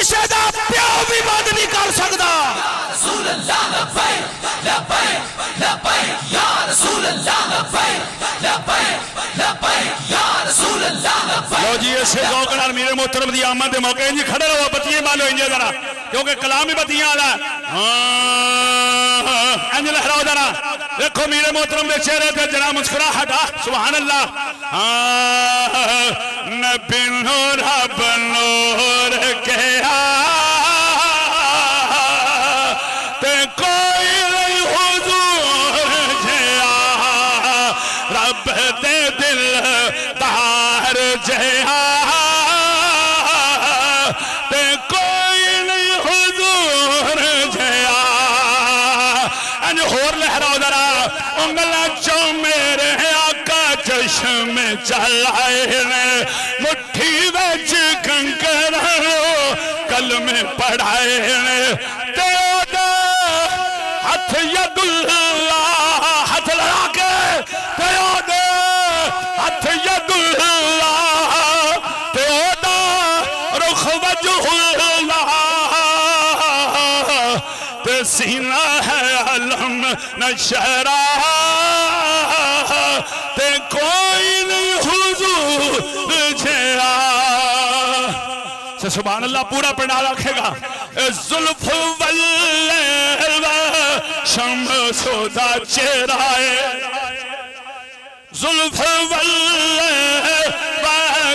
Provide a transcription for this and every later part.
کسی دا پیو بھی بند نہیں کر سکتا رسول اللہ لبیک لبیک لبیک یا رسول اللہ لبیک لبیک لبیک یا رسول اللہ لبیک لو جی اسے ذوق نال میرے محترم دی آمد دے موقع انجی کھڑے رہو بتیاں مالو انجی ذرا کیونکہ کلام ہی بتیاں آلا انجی لہراؤ ذرا دیکھو میرے محترم دے چہرے تے جنا مسکراہٹ سبحان اللہ نبی نور رب نور کے تے کوئی نہیں حضور جیا رب دے دل دار جیا تے کوئی نہیں حضور جیا انج ہور لہراؤ ذرا انگلا چو میرے آقا چشم چل آئے نے مٹھی وچ کنکر کلمے پڑھائے نے ہاتھ ید اللہ ہاتھ لڑا کے پیادے ہاتھ ید اللہ پیادہ رخ وجہ اللہ تے سینہ ہے علم نشرہ تے کوئی نہیں حضور جیا سبحان اللہ پورا پڑھا رکھے گا زلف واللیل شمس دا چہرائے زلف واللیل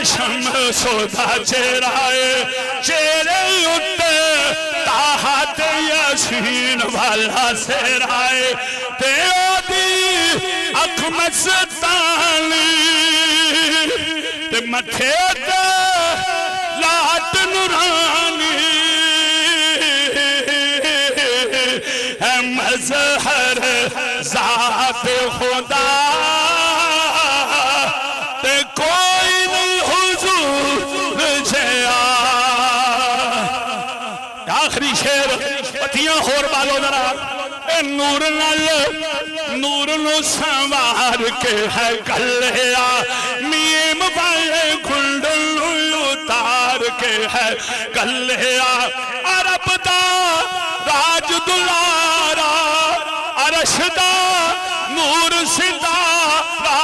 شمس دا چہرائے چہرے اٹھے تاہت یاسین والا سہرائے تیو دی اکھ مستانی تے مٹھے تے لات نورانی ہے مظہر ذات خدا تے کوئی نہیں حضور جیا آخری شعر پتیاں ہور بالو ذرا اے نور نو سنوار کے ہے گلیا نیم والے گھنڈل اتار کے ہے گلیا عرب دا راج دلارا عرش دا نور ستارا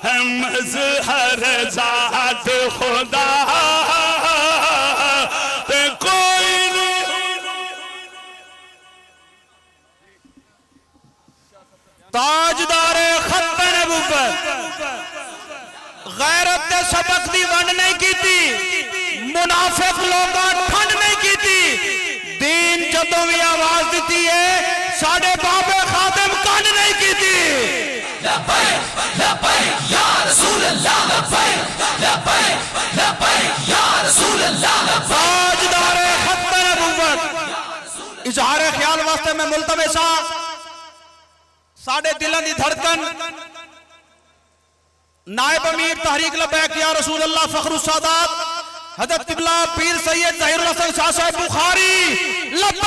ہے مظہر ذات خدا تے کوئی نہیں تاجدار خط نبوت غیرت دے سبق دی ونڈ نہیں کیتی منافق لوگاں ٹھنڈ نہیں کیتی دین جدوں بھی آواز دیتی ہے ساڑھے بابے خادم کانڈ نہیں کیتی لبیک لبیک یا رسول اللہ لبیک لبیک لبیک یا رسول اللہ لبیک تاجدار خط نبوت اظہار خیال واسطے میں ملتمسا ساڑھے دلن دی دھڑکن نائب امیر تحریک لبیک یا رسول اللہ فخر السادات حضرت قبلہ پیر سید ظہیر الحسن شاہ صاحب بخاری لبیک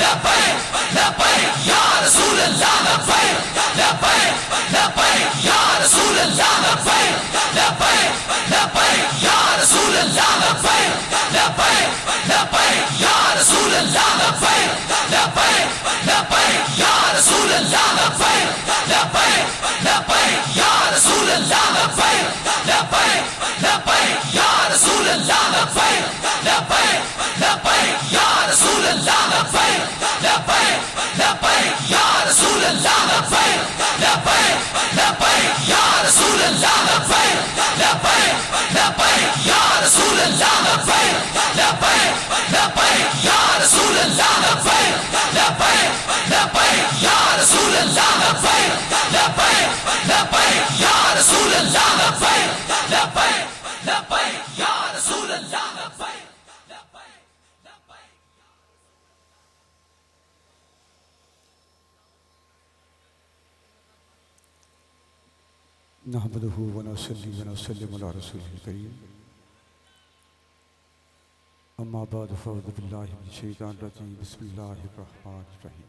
لبیک لبیک یا رسول اللہ لبیک لبیک لبیک یا رسول اللہ لبیک لبیک لبیک یا رسول اللہ لبیک لبیک لبیک یا رسول اللہ لبیک لبیک لبیک یا رسول اللہ لبیک لبیک لبیک یا رسول اللہ لبیک لبیک لبیک یا رسول اللہ لبیک لبیک لبیک یا رسول اللہ لبیک لبیک لبیک یا رسول اللہ لبیک لبیک لبیک یا رسول اللہ لبیک لبیک لبیک یا رسول اللہ لبیک لبیک لبیک یا رسول اللہ لبیک لبیک لبیک یا رسول اللہ لبیک لبیک لبیک یا رسول اللہ لبیک لبیک لبیک یا رسول اللہ لبیک نحمده ونصلي ونسلم على رسوله الكريم اما بعد فاعوذ بالله من الشيطان الرجيم بسم الله الرحمن الرحيم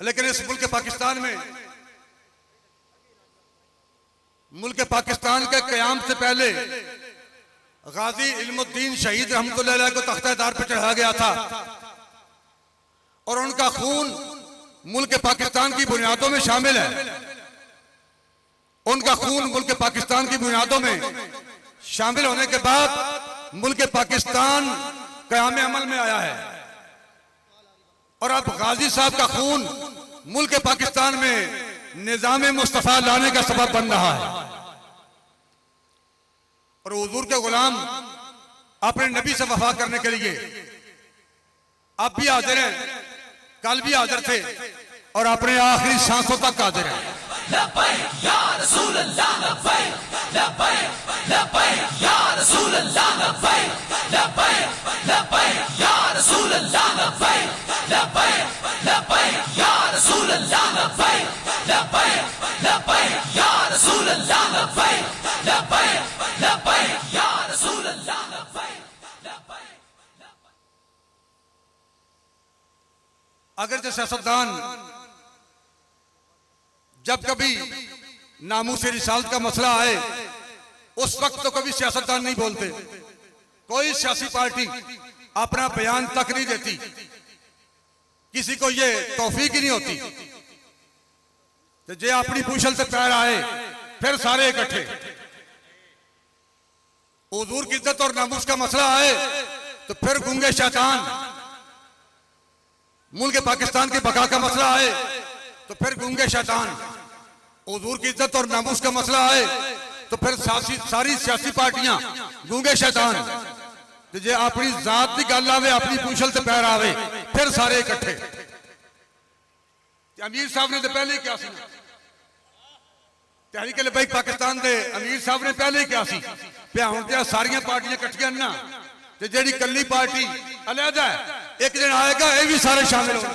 لیکن اس ملک پاکستان میں ملک پاکستان کے قیام سے پہلے غازی علم الدین شہید رحمت اللہ علیہ کو تختہ دار پہ چڑھا گیا تھا اور ان کا خون ملک پاکستان کی بنیادوں میں شامل ہے. ان کا خون ملک پاکستان کی بنیادوں میں شامل ہونے کے بعد ملک پاکستان قیام عمل میں آیا ہے اور اب غازی صاحب کا خون ملک پاکستان میں نظام مصطفیٰ لانے کا سبب بن رہا ہے. اور حضور کے غلام اپنے نبی سے وفا کرنے کے لیے اب بھی حاضر ہیں, کل بھی حاضر تھے اور اپنے آخری سانسوں تک حاضر ہیں. لبیک یا رسول اللہ لبیک لبیک لبیک یا رسول اللہ لبیک لبیک لبیک یا رسول اللہ لبیک لبیک لبیک یا رسول اللہ لبیک لبیک لبیک یا رسول اللہ لبیک لبیک لبیک یا رسول اللہ لبیک لبیک. اگرچہ سیاستدان جب کبھی ناموس رسالت کا مسئلہ آئے اس وقت تو کبھی سیاستدان نہیں بولتے, کوئی سیاسی پارٹی اپنا بیان تک نہیں دیتی, کسی کو یہ توفیق ہی نہیں ہوتی کہ جے اپنی پوچھل سے پیر آئے پھر سارے اکٹھے. حضور کی عزت اور ناموس کا مسئلہ آئے تو پھر گونگے شیطان, ملک پاکستان کی بقا کا مسئلہ آئے تو پھر گونگے شیطان, حضور کی عزت اور ناموس کا مسئلہ آئے تو پھر ساری سیاسی پارٹیاں گونگے شیطان. جے اپنی ذات کی گل آوے اپنی پوچھل سے پیر آوے پھر سارے اکٹھے. امیر صاحب نے تو پہلے ہی کیا سی, تحریک لبیک پاکستان دے امیر صاحب نے پہلے ہی کیا سی پہ ہوں تے ساریاں پارٹیاں کٹھیاں نا تے جیڑی کلی پارٹی علیحدہ ہے ایک دن آئے گا یہ بھی سارے شامل ہو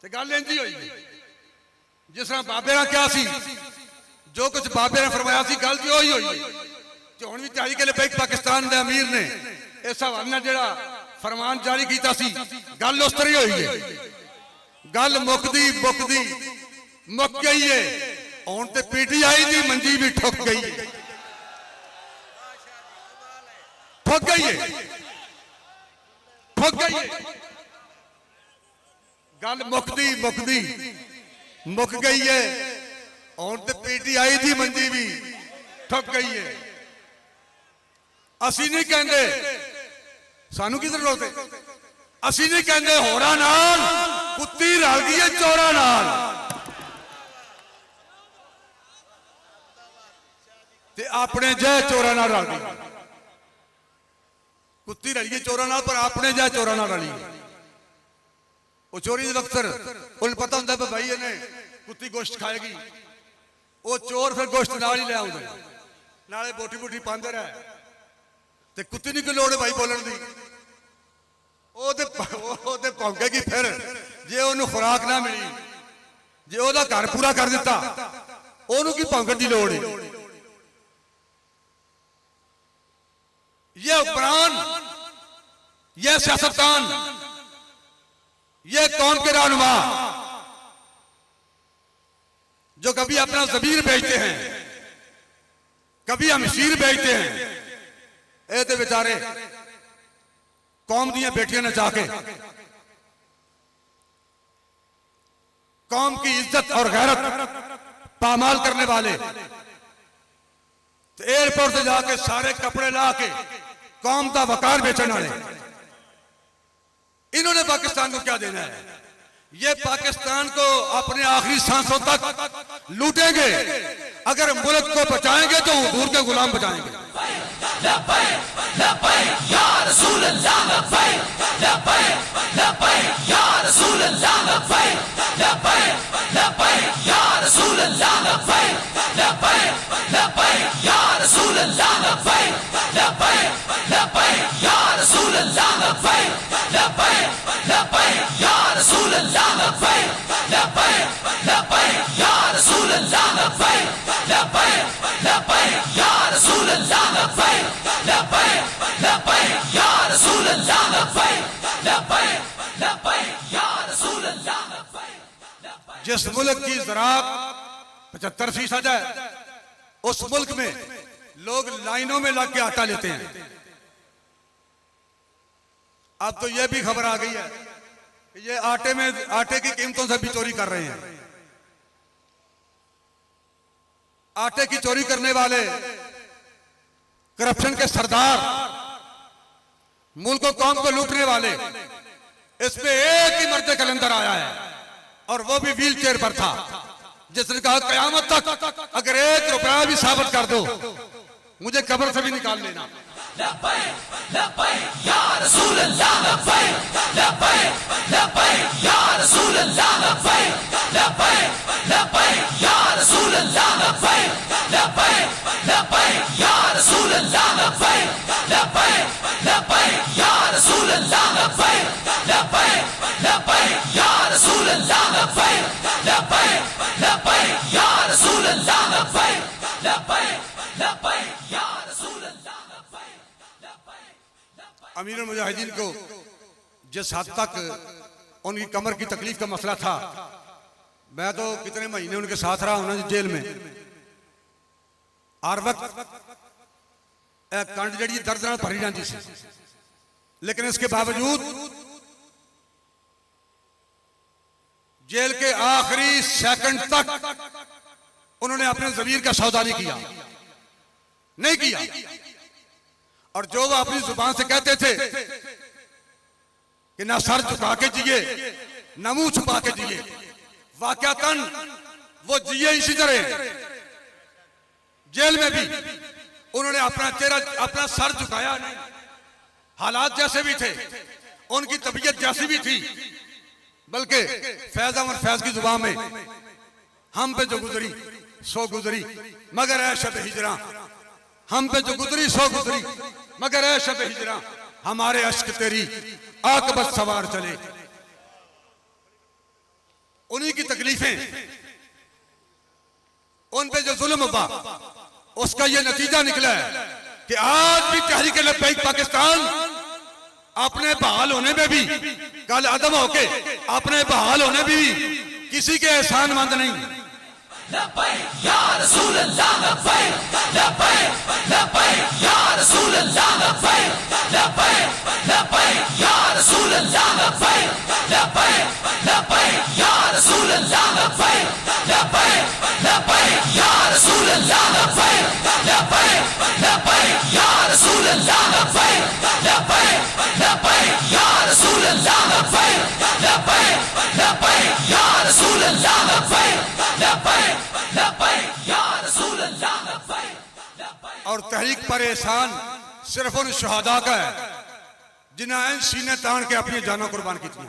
تے گل انجی ہوئی جس طرح بابے نے کیا سی, جو کچھ بابے نے فرمایا سی گل جی ہوئی ہوئی کہ ہن بھی تحریک لبیک پاکستان دے امیر نے اس حوالے نال جڑا فرمان جاری کیتا سی گل اس طرح ہوئی ہے. گل مکدی مکدی مک گئی ہے, ہن تے پی ٹی آئی دی منجی بھی ٹھک گئی ہے, ٹھک گئی ہے, ٹھک گئی ہے. گل مکدی مکدی مک گئی ہے, ہن تے پی ٹی آئی دی منجی بھی ٹھک گئی ہے. اسی نہیں کہندے سانو کی ضرورت ہے, اسی نہیں کہندے ہوراں نال کتی رل گئی ہے چوراں نال, تے اپنے جے چوراں نال رل گئی. کتی رلی ہے چوراں نال پر اپنے جے چوراں نال رلی. وہ چوری دے وقت انہیں پتہ ہوندا ہے بھائی نے کتی گوشت کھائے گی, وہ چور پھر گوشت نال ہی لے آؤندے نالے بوٹی بوٹی پاندے رہے تے کتی نہیں کوئی لوڑ ہے بھائی بولن دی, وہ تے پونکے گی پھر جے انہوں خوراک نہ ملی, جے وہ گھر پورا کر دیتا انہوں کی پونکن دی لوڑ ہے. یہ حکمران, یہ سیاستدان, یہ قوم کے رہنما جو کبھی اپنا ضمیر بیچتے ہیں کبھی ہمشیر بیچتے ہیں, اے تے بیچارے قوم دیاں بیٹیاں نے جا کے قوم کی عزت اور غیرت پامال کرنے والے ایئرپورٹ سے جا کے سارے کپڑے لا کے قوم کا وقار بیچنے والے, انہوں نے پاکستان کو کیا دینا ہے؟ یہ پاکستان کو اپنے آخری سانسوں تک لوٹیں گے. اگر ملک کو بچائیں گے تو حضور کے غلام بچائیں گے. لبیک لبیک یا رسول اللہ لبیک لبیک لبیک یا رسول اللہ لبیک لبیک لبیک یا رسول اللہ لبیک لبیک لبیک یا رسول اللہ لبیک لبیک لبیک یا رسول اللہ لبیک لبیک لبیک یا رسول اللہ لبیک لبیک لبیک یا رسول اللہ لبیک لبیک لبیک یا رسول اللہ لبیک لبیک لبیک یا رسول اللہ لبیک لبیک لبیک یا رسول اللہ لبیک. جس ملک کی زراعت 75% ہے، اس ملک میں لوگ لائنوں میں لگ کے آٹا لیتے ہیں۔ اب تو یہ بھی خبر آ گئی ہے کہ یہ آٹے کی قیمتوں سے بھی چوری کر رہے ہیں۔ آٹے کی چوری کرنے والے کرپشن کے سردار، ملک و قوم کو لوٹنے والے، اس پہ ایک ہی مرد کلندر آیا ہے اور وہ بھی ویل چیئر پر تھا، جس نے کہا قیامت تک اگر 1 روپیہ بھی ثابت کر دو مجھے قبر سے بھی نکال لینا۔ لبیک لبیک یا رسول اللہ، لبیک لبیک لبیک یا رسول اللہ، لبیک لبیک لبیک یا رسول اللہ، لبیک لبیک لبیک یا رسول اللہ، لبیک لبیک لبیک یا رسول اللہ، لبیک لبیک لبیک یا رسول اللہ، لبیک لبیک لبیک یا رسول اللہ، لبیک لبیک لبیک یا رسول اللہ۔ امیر المجاہدین کو جس حد تک ان کی کمر کی تکلیف کا مسئلہ تھا، میں تو کتنے مہینے ان کے ساتھ رہا ہوں جیل میں، ہر وقت کنڈ جڑی درد نال بھری جاندی سی، لیکن اس کے باوجود جیل کے آخری سیکنڈ تک انہوں نے اپنے ضمیر کا سودا نہیں کیا، اور جو وہ اپنی زبان سے کہتے تھے کہ نہ سر جھکا کے جیے نہ منہ چھپا کے جیے، واقعتاً وہ جیے اسی طرح۔ جیل میں بھی انہوں نے اپنا سر جھکایا نہیں، حالات جیسے بھی تھے، ان کی طبیعت جیسی بھی تھی، بلکہ فیض احمد فیض کی زبان میں ہم پہ جو گزری سو گزری مگر اے شب ہجراں، ہم پہ جو گزری سو گزری مگر اے شب ہجراں، ہمارے اشک تیری عاقبت سوار چلے۔ انہی کی تکلیفیں، ان پہ جو ظلم ہوا، اس کا یہ نتیجہ نکلا ہے کہ آج بھی تحریک لبیک پاکستان اپنے بحال ہونے میں بھی، کل عدم ہو کے اپنے بحال ہونے بھی کسی کے احسان مند نہیں۔ لبیک یا رسول اللہ، لبیک لبیک لبیک یا رسول اللہ، لبیک لبیک لبیک یا رسول اللہ، لبیک لبیک لبیک یا رسول اللہ، لبیک لبیک لبیک یا رسول اللہ، لبیک لبیک لبیک یا رسول اللہ، لبیک لبیک لبیک یا رسول اللہ، لبیک لبیک لبیک یا رسول اللہ، لبیک لبیک لبیک یا رسول اللہ، لبیک۔ اور تحریک پر احسان صرف ان شہداء کا ہے جنہاں ان سینے تان کے اپنی جانوں قربان کی تھی،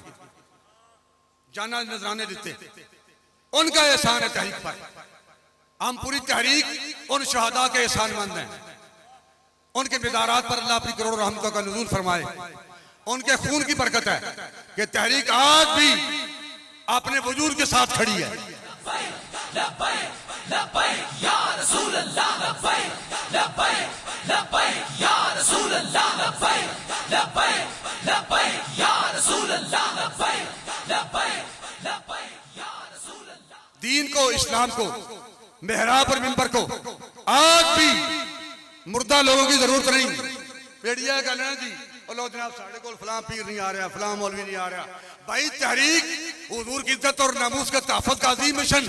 جاناں نذرانے دیتے، ان کا احسان ہے تحریک پر۔ ہم پوری تحریک ان شہداء کے احسان مند ہیں، ان کے مزارات پر اللہ اپنی کروڑ رحمتوں کا نزول فرمائے، ان کے خون کی برکت ہے کہ تحریک آج بھی اپنے وجود کے ساتھ کھڑی ہے۔ لبیک لبیک یا رسول اللہ، لبیک لبیک لبیک یا رسول اللہ، لبیک لبیک لبیک یا رسول اللہ، لبیک لبیک لبیک یا رسول اللہ۔ دین کو، اسلام کو، محراب اور منبر کو آج بھی مردہ لوگوں کی ضرورت نہیں۔ پیڑیا کا لینا جی اور لوگ جناب ساڑھے کو فلاں پیر نہیں آ رہا، فلاں مولوی نہیں آ رہا۔ بھائی تحریک حضور کی عزت اور ناموس کا تحفظ کا عظیم مشن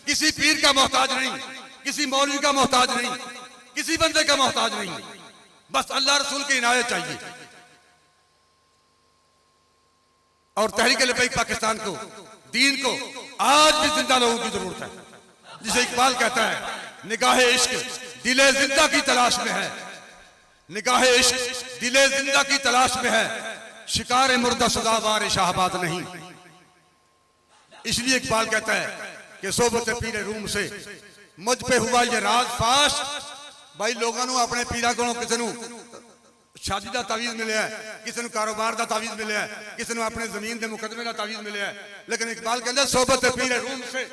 کسی پیر کا محتاج نہیں، کسی مولوی کا محتاج نہیں، کسی بندے کا محتاج نہیں، بس اللہ رسول کی عنایت چاہیے۔ اور تحریک لبیک پاکستان کو، دین کو آج بھی زندہ لوگوں کی ضرورت ہے، جسے اقبال کہتا ہے نگاہ عشق دل زندہ کی تلاش میں ہے، نگاہ عشق دل زندہ کی تلاش میں ہے، شکار مردہ سزاوار شاہباد نہیں۔ اس لیے اقبال کہتا ہے کہ صحبت پیر روم سے مجھ پہ ہوا یہ راز فاش۔ بھائی لوگوں نے اپنے پیرا کو کسی نے شادی دا تعویذ ملیا ہے، کسی نے کاروبار دا تعویذ ملیا ہے، کسی نے اپنے زمین دے مقدمے دا تعویذ ملیا ہے، لیکن اقبال کہتا ہے صحبت پیر روم سے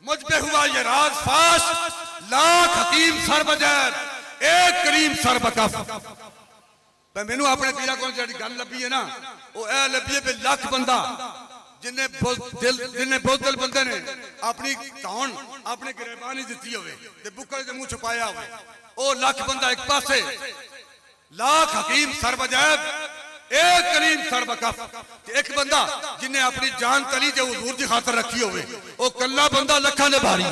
مجھ پہ ہوا یہ راز فاش، لاکھ حکیم سر بجیر ایک کریم سر بکف۔ میں نے اپنے پیرا کو جڑی گل لبھی ہے نا، وہ اے لبھی ہے پہ لاکھ بندہ جنہیں بزدل بندے نے اپنی تون اپنے گریبانی دیتی ہوئے تے بکڑے دے منہ چھپایا ہوئے او لاکھ بندہ ایک پاسے لاکھ حکیم سر بجائب ایک کریم سر بکف ایک بندہ جنہیں اپنی جان تلی جو حضور دی خاطر رکھی ہوئے او کلا بندہ لکھا نے بھاری ہے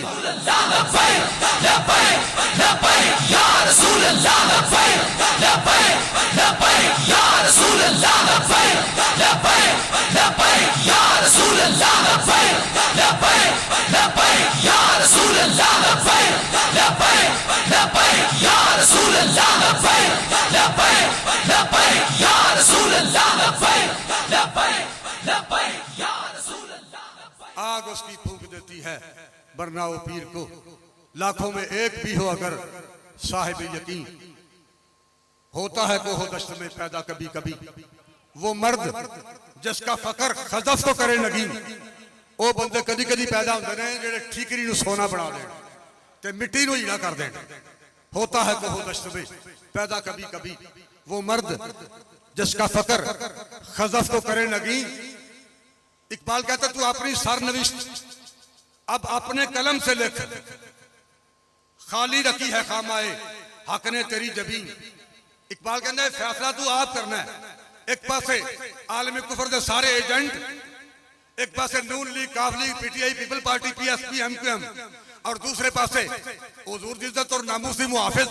یا رسول اللہ لبیک لبیک لبیک یا رسول اللہ لبیک لبیک لبیک یا رسول اللہ لبیک لبیک لبیک یا رسول اللہ لبیک لبیک لبیک یا رسول اللہ لبیک لبیک لبیک یا رسول اللہ لبیک لبیک لبیک یا رسول اللہ لبیک. آگ اس کی پھونک دیتی ہے ورنہ وہ پیر کو لاکھوں میں ایک بھی ہو اگر صاحب یقین ہوتا ہے کوہ دشت میں پیدا کبھی کبھی وہ مرد جس کا فقر خذف تو کرے نگین وہ بندے کدی کدی پیدا ہوندے نے جڑے ٹھیکری نو سونا بنا دین تے مٹی نو ہیرا کر دین ہوتا ہے کوہ دشت میں پیدا کبھی کبھی وہ مرد جس کا فقر خذف تو کرے نگین. اقبال کہتا تو اپنی سرنوشت اب اپنے قلم سے لکھ خالی رکھی ہے خامائے حق نے تیری جبین. اقبال کہتا ہے فیصلہ تو آپ کرنا ہے ایک پاسے عالم کفر دے سارے ایجنٹ ایک پاسے نون لیگ کاف League P T I people party P S P M Q M اور دوسرے پاسے حضور دی عزت اور ناموس دی محافظ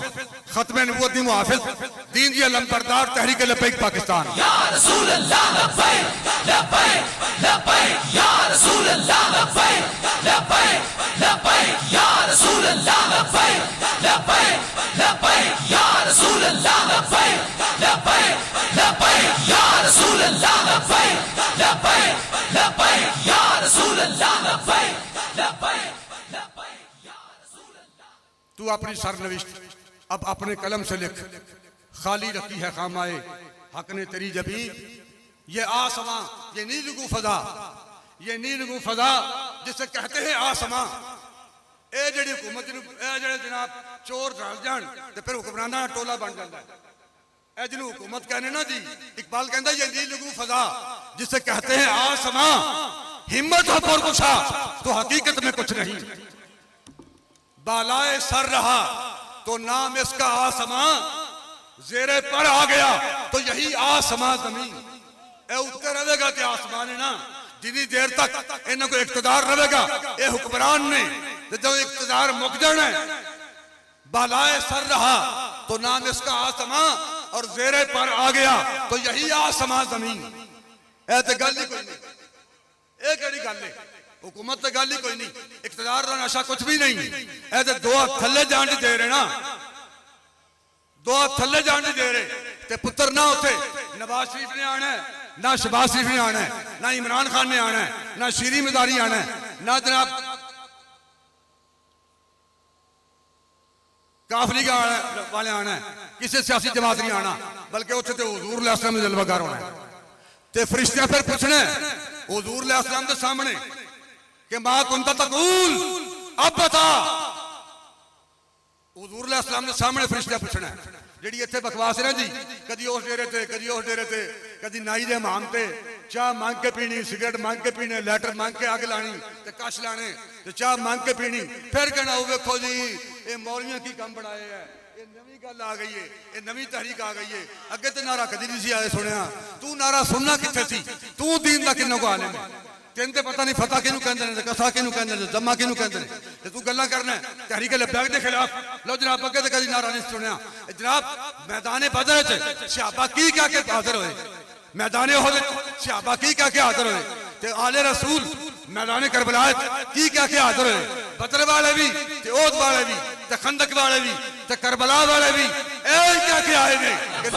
ختم نبوت دی محافظ دین دی علم بردار تحریک لبیک پاکستان. یا رسول اللہ لبیک لبیک لبیک یا رسول اللہ لبیک لبیک لبیک یا رسول اللہ لبیک لبیک لبیک یا رسول اللہ لبیک لبیک لبیک یا رسول اللہ لبیک لبیک لبیک یا رسول اللہ لبیک لبیک. تو اپنی سرنوشت اب اپنے قلم سے لکھ خالی رکھی ہے خامائے حق نے تیری جبین. یہ آسمان یہ نیلگو فضا یہ نیلگو فضا جسے کہتے ہیں آسمان اے جڑی حکومت اے جڑے جناب چور ڈال جان تے پھر حکمرانہ ٹولا بن جاتا ہے اے جنہوں حکومت کہنے نا جی. اقبال کہتا ہے یہ نیلگو فضا جسے کہتے ہیں آسمان ہمت ہو پرکشا تو حقیقت میں کچھ نہیں بالائے سر رہا تو نام اس کا آسمان زیرے پر آ گیا تو یہی آسمان زمین. اے اتنے رہے گا کہ آسمان ہے نا جنہی دیر تک انہوں کو اقتدار رہے گا اے حکمران نے جو اقتدار مک جانا ہے بالائے سر رہا تو نام اس کا آسمان اور زیرے پر آ گیا تو یہی آسمان زمین. اے تے گل ہی کوئی نہیں اے کیڑی گل ہے حکومت تے گل ہی کوئی نہیں اقتدار دا نشہ کچھ بھی نہیں. اے تے دو ہاتھ تھلے جان دی دے رہے نا دو ہاتھ تھلے جان دی دے رہے تے پتر نہ ہوتے نواز شریف نے آنا ہے نہ شہباز شریف نے آنا ہے نہ عمران خان نے آنا ہے نہ شیریں مداری آنا ہے نہ جناب کاف لیگ والے آنا ہے کسی سیاسی جماعت نہیں آنا بلکہ اتنے تے حضور علیہ السلام نے جلوہ گار ہونا ہے تے فرشتیاں پھر پوچھنا ہے حضور علیہ السلام کے سامنے کہ ماں کنتا تقول اب بتا. حضور علیہ السلام نے سامنے فرشتہ پوچھنا ہے جڑی اتنے بکواس ہے نا جی کدی اس ڈیرے تے کدی اس ڈیرے تے کدی نائی دے امام تے چاہ مانگ کے پینی سگریٹ مانگ کے پینے لیٹر مانگ کے آگ لانی تے کش لانے تے چاہ مانگ کے پینی پھر کہنا ہوئے کھو جی اے مولیاں کی کم بڑھائے ہیں یہ نوی گل آ گئی ہے یہ نوی تحریک آ گئی ہے اگے تے نعرہ کدی نہیں سی آئے سنیا تو نعرہ سننا کتنے سی تو دین دا کنوں کو آنے میں تین تے پتہ نہیں فتح کینوں کہندے نے کسا کینوں کہندے نے جمع کینوں کہندے نے تے تو گلاں کرنا ہے تحریک لبیک دے خلاف لو جناب اگے تے کدی نعرہ نہیں سنیا. جناب میدان بدر وچ صحابہ کی کہہ کے حاضر ہوئے میدان احد صحابہ کی کہہ کے حاضر ہوئے تے آل رسول میدان کربلا کی کہہ کے حاضر ہوئے بدر والے بھی تے احد والے بھی تے خندق والے بھی تے کربلا والے بھی اے کہہ کے آئے نے کہ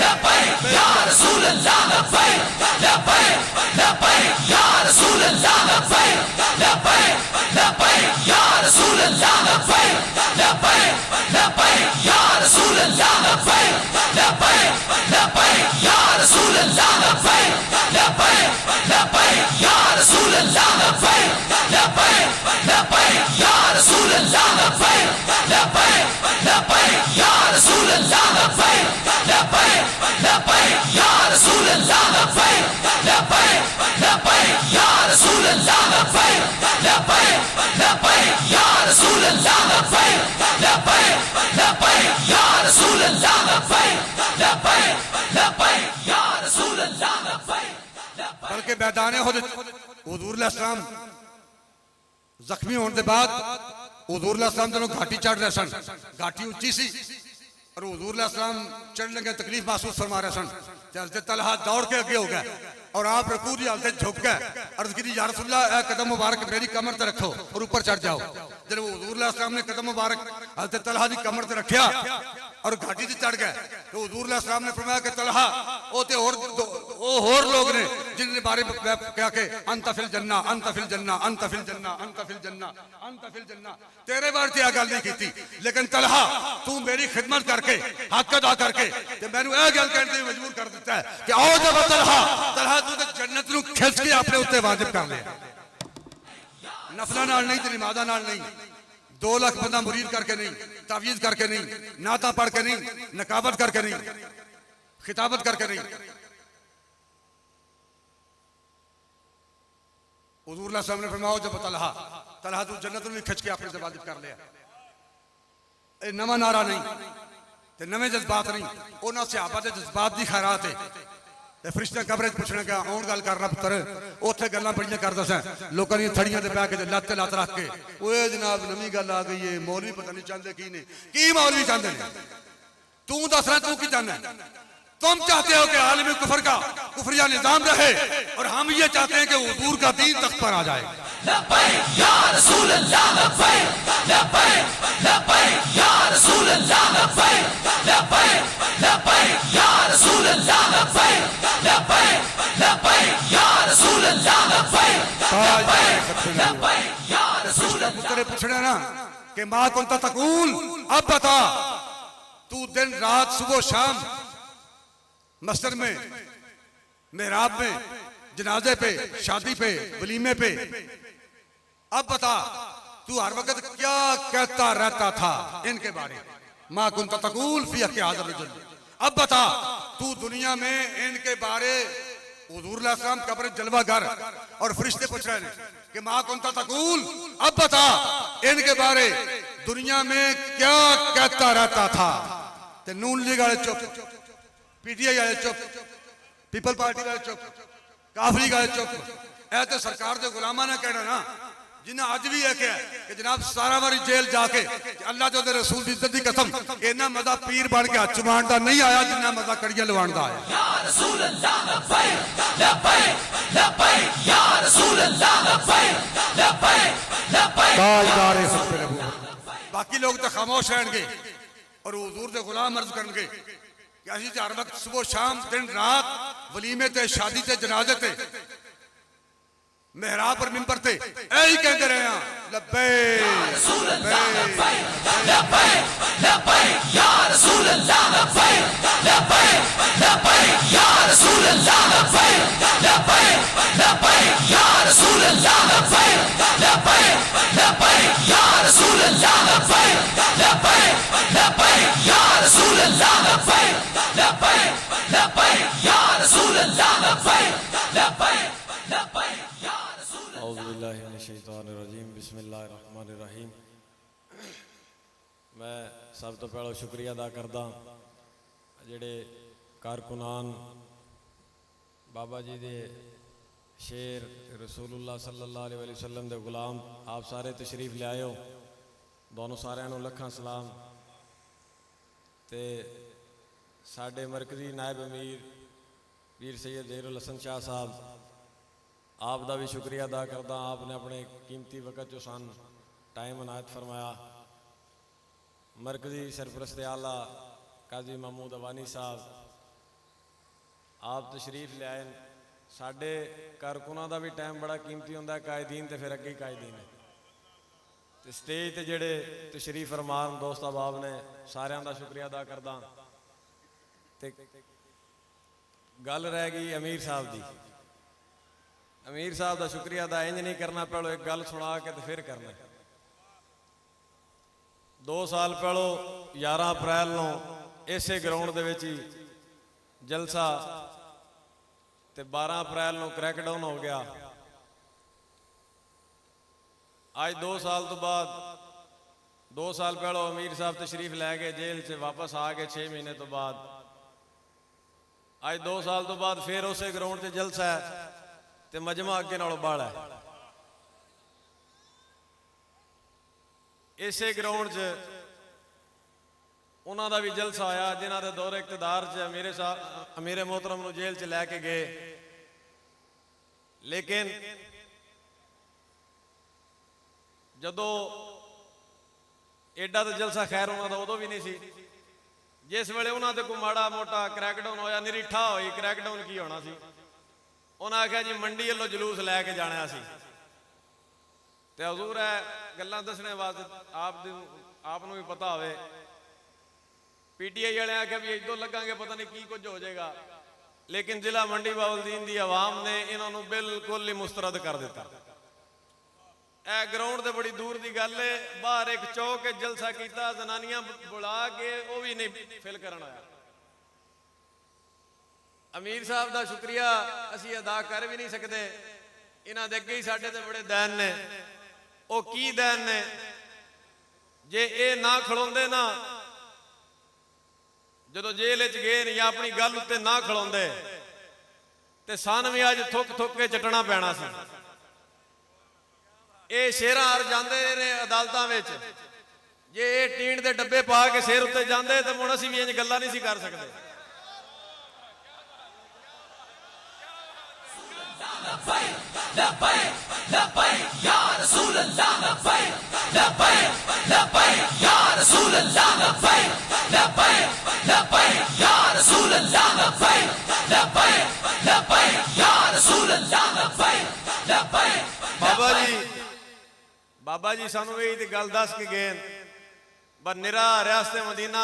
لبیک یا رسول اللہ لبیک لبیک لبیک یا رسول اللہ لبیک لبیک لبیک یا رسول اللہ لبیک لبیک لبیک یا رسول اللہ لبیک لبیک لبیک یا رسول اللہ لبیک لبیک لبیک یا رسول اللہ لبیک لبیک لبیک یا رسول اللہ لبیک لبیک لبیک یا رسول اللہ لبیک لبیک لبیک یا رسول اللہ لبیک لبیک میدان احد حضور علیہ السلام زخمی ہونے کے بعد حضور علیہ السلام جنہوں گھاٹی چڑھ رہے سن، گھاٹی اونچی سی اور حضور علیہ السلام چڑھنے لگے تکلیف محسوس فرما رہے سن، حضرت طلحہ دوڑ کے اگے ہو گئے اور آپ رکوع دی حالت جھک گئے، عرض کی یا رسول اللہ اے قدم مبارک میری کمر تے رکھو اور اوپر چڑھ جاؤ۔ جب حضور علیہ السلام نے قدم مبارک حضرت طلحہ دی کمر تے رکھیا اور گھاٹی تے چڑھ گئے تو حضور علیہ السلام نے فرمایا کہ طلحہ او تے اور لوگ نے جن کے بارے میں کہا کہ انت فی الجنہ انت فی الجنہ انت فی الجنہ انت فی الجنہ انت فی الجنہ، تیرے بارے تے گل نہیں کیتی، لیکن طلحہ تو میری خدمت کر کے حق ادا کر کے تے مینوں اے گل کہنے تے مجبور کر دیتا ہے کہ آؤ جب طلحہ تو تے جنت نو کھچ کے اپنے اوتے واجب کر لیا، نفلاں نال نہیں تے نمازاں نال نہیں، 2 لاکھ بندہ مرید کر کے نہیں، تعویذ کر کے نہیں، نعتاں پڑھ کے نہیں، نقابت کر کے نہیں، خطابت کر کے نہیں۔ حضور اللہ صلی اللہ علیہ وسلم نے فرمایا جب طلحہ تو جنت میں کھچ کے اپنے سے واجب کر لیا۔ اے نواں نعرہ نہیں تے نویں جذبات نہیں، انہاں صحابہ دے جذبات دی خیرات ہے۔ تے فرشتے قبر وچ پوچھنے گا اون گل کرنا پتر اوتھے گلاں بڑیاں کردا سا، لوکاں دی تھڑیاں تے بیٹھ کے لت لت رکھ کے اوے جناب نویں گل آ گئی ہے، مولوی پتہ نہیں چاہندے کی نے، کی مولوی چاہندے نے، تو دسنا تو کی چاہنا ہے؟ تم چاہتے ہو کہ عالم کفر کا کفریہ نظام رہے اور ہم یہ چاہتے ہیں کہ حضور کا دین تخت پر آ جائے۔ لبیک یا رسول اللہ لبیک لبیک لبیک یا رسول اللہ لبیک لبیک لبیک یا رسول اللہ لبیک لبیک لبیک یا رسول اللہ لبیک لبیک لبیک یا رسول اللہ۔ پترے پوچھنا نا کہ ما کنت تقول، اب بتا تو دن رات صبح و شام مسجد میں محراب میں جنازے پہ شادی پہ ولیمے پہ اب بتا تو ہر وقت کیا کہتا رہتا تھا ان کے بارے؟ ما کنت تقول فی حق ھذا الرجل، اب بتا تو دنیا میں ان کے بارے حضور علیہ السلام قبر جلوہ گر اور فرشتے پوچھ رہے ہیں کہ ما کنت تقول، اب بتا ان کے بارے دنیا میں کیا کہتا رہتا تھا؟ تے نون لیگ والے چپ، پی ٹی آئی والے چپ، پیپل پارٹی والے چپ، کافری والے چپ، اے تے سرکار دے غلاماں نے کہنا نا جنہیں اج بھی یہ کہا کہ جناب سارا واری جیل جا کے اللہ جو دے رسول دی عزت دی قسم اینا مزہ پیر بن کے ہاتھ چمان دا نہیں آیا جنہ مزہ کڑیاں لوان دا آیا۔ یا رسول اللہ لبیک لبیک لبیک یا رسول اللہ لبیک لبیک لبیک تاجدار حق پہ نبوت۔ باقی لوگ تو خاموش رہیں گے اور حضور دے غلام عرض کریں گے کہ اسی ہر وقت صبح و شام دن رات ولیمے تے شادی تے جنازے تے محراب پر منبر تے اے ہی کہتے رہے ہیں لبیک رسول اللہ لبیک لبیک لبیک یا رسول اللہ لبیک لبیک لبیک یا رسول اللہ لبیک لبیک لبیک یا رسول اللہ لبیک لبیک لبیک یا رسول اللہ لبیک لبیک لبیک یا رسول اللہ لبیک لبیک لبیک یا رسول اللہ لبیک لبیک لبیک۔ اعوذ باللہ من الشیطان الرجیم، بسم اللہ الرحمن الرحیم۔ میں سب تو پہلے شکریہ ادا کردا جڑے کارکنان بابا جی دے شیر رسول اللہ صلی اللہ علیہ وسلم دے غلام آپ سارے تشریف لے آئے ہو، دونوں سارے نو لکھاں سلام۔ تے ساڈے مرکزی نائب امیر پیر سید زہیر الحسن شاہ صاحب آپ دا بھی شکریہ ادا کردا، آپ نے اپنے قیمتی وقت جو سان ٹائم عنایت فرمایا۔ مرکزی سرپرست اعلیٰ قاضی محمود اوانی صاحب آپ تشریف لے آئے، ساڈے کارکناں دا بھی ٹائم بڑا قیمتی ہوندا ہے، قائدین تے پھر اگے قائدین ہے تے سٹیج تے جڑے تشریف فرمان دوست احباب نے ساریاں دا شکریہ ادا کردا۔ تے گل رہ گئی امیر صاحب دی، امیر صاحب دا شکریہ ادا انج نہیں کرنا، پہلو ایک گل سنا کے پھر کرنا۔ 2 سال پہلو 11 اپریل نو اسے گراؤنڈ دے وچ جلسہ تے 12 اپریل نو کریک ڈاؤن ہو گیا۔ آج 2 سال تو بعد 2 سال پہلو امیر صاحب تشریف لے گئے جیل سے واپس آ گئے 6 مہینے تو بعد، آج 2 سال تو بعد پھر اسے گراؤنڈ سے جلسہ ہے ਤੇ ਮਜਮਾ ਅੱਗੇ ਨਾਲੋਂ ਬਾਹਲਾ ਹੈ। ਇਸੇ ਗਰਾਊਂਡ 'ਚ ਉਹਨਾਂ ਦਾ ਵੀ ਜਲਸਾ ਆਇਆ ਜਿਨ੍ਹਾਂ ਦੇ ਦੌਰੇ ਇਕਤਦਾਰ 'ਚ ਅਮੀਰ ਮੁਹਤਰਮ ਨੂੰ ਜੇਲ੍ਹ 'ਚ ਲੈ ਕੇ ਗਏ, ਲੇਕਿਨ ਜਦੋਂ ਐਡਾ ਤਾਂ ਜਲਸਾ ਖੈਰ ਉਹਨਾਂ ਦਾ ਉਦੋਂ ਵੀ ਨਹੀਂ ਸੀ ਜਿਸ ਵੇਲੇ ਉਹਨਾਂ ਤੇ ਕੋਈ ਮਾੜਾ ਮੋਟਾ ਕ੍ਰੈਕਡਾਊਨ ਹੋਇਆ, ਨਿਰੀਠਾ ਹੋਈ। ਕ੍ਰੈਕਡਾਊਨ ਕੀ ਹੋਣਾ ਸੀ? ਉਹਨਾਂ ਆਖਿਆ ਜੀ ਮੰਡੀ ਵੱਲੋਂ ਜਲੂਸ ਲੈ ਕੇ ਜਾਣਾ ਸੀ। ਤੇ ਹਜ਼ੂਰ ਹੈ ਗੱਲਾਂ ਦੱਸਣੇ ਵਾਸਤੇ ਆਪ ਨੂੰ ਵੀ ਪਤਾ ਹੋਵੇ, ਪੀਟੀਆਈ ਵਾਲਿਆਂ ਆਖਿਆ ਵੀ ਇੱਦੋਂ ਲੱਗਾਂਗੇ ਪਤਾ ਨਹੀਂ ਕੀ ਕੁਝ ਹੋ ਜਾਏਗਾ, ਲੇਕਿਨ ਜ਼ਿਲ੍ਹਾ ਮੰਡੀ ਬਾਉਲਦੀਨ ਦੀ ਆਵਾਮ ਨੇ ਇਹਨਾਂ ਨੂੰ ਬਿਲਕੁਲ ਹੀ ਮੁਸਤਰਦ ਕਰ ਦਿੱਤਾ। ਇਹ ਗਰਾਊਂਡ ਤੇ ਬੜੀ ਦੂਰ ਦੀ ਗੱਲ ਹੈ, ਬਾਹਰ ਇੱਕ ਚੌਕ ਜਲਸਾ ਕੀਤਾ, ਜ਼ਨਾਨੀਆਂ ਬੁਲਾ ਕੇ ਉਹ ਵੀ ਨਹੀਂ ਫਿਲ ਕਰਨ ਆਇਆ। ਅਮੀਰ ਸਾਹਿਬ ਦਾ ਸ਼ੁਕਰੀਆ ਅਸੀਂ ਅਦਾ ਕਰ ਵੀ ਨਹੀਂ ਸਕਦੇ, ਇਹਨਾਂ ਦੇ ਅੱਗੇ ਹੀ ਸਾਡੇ ਤੇ ਬੜੇ ਦੈਨ ਨੇ। ਉਹ ਕੀ ਦੈਨ ਨੇ? ਜੇ ਇਹ ਨਾ ਖਲੋਂਦੇ ਨਾ, ਜਦੋਂ ਜੇਲ੍ਹ 'ਚ ਗਏ ਨੇ ਜਾਂ ਆਪਣੀ ਗੱਲ ਉੱਤੇ ਨਾ ਖਲੋਂਦੇ ਤੇ ਸਾਨੂੰ ਵੀ ਅੱਜ ਥੁੱਕ ਥੁੱਕ ਕੇ ਚੱਟਣਾ ਪੈਣਾ ਸੀ। ਇਹ ਸ਼ੇਰਾਂ ਹਰ ਜਾਂਦੇ ਨੇ ਅਦਾਲਤਾਂ ਵਿੱਚ, ਜੇ ਇਹ ਟੀਨ ਦੇ ਡੱਬੇ ਪਾ ਕੇ ਸਿਰ ਉੱਤੇ ਜਾਂਦੇ ਤਾਂ ਹੁਣ ਅਸੀਂ ਵੀ ਇੰਜ ਗੱਲਾਂ ਨਹੀਂ ਸੀ ਕਰ ਸਕਦੇ। ਬਾਬਾ ਜੀ ਸਾਨੂੰ ਇਹ ਤੇ ਗੱਲ ਦੱਸ ਕੇ ਗਏ, ਪਰ ਨਿਰਾ ਰਿਆਸਤ ਮਦੀਨਾ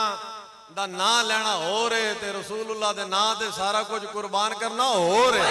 ਦਾ ਨਾਂ ਲੈਣਾ ਹੋਰ ਹੈ ਤੇ ਰਸੂਲullah ਦੇ ਨਾਂ ਤੇ ਸਾਰਾ ਕੁਝ ਕੁਰਬਾਨ ਕਰਨਾ ਹੋਰ ਹੈ।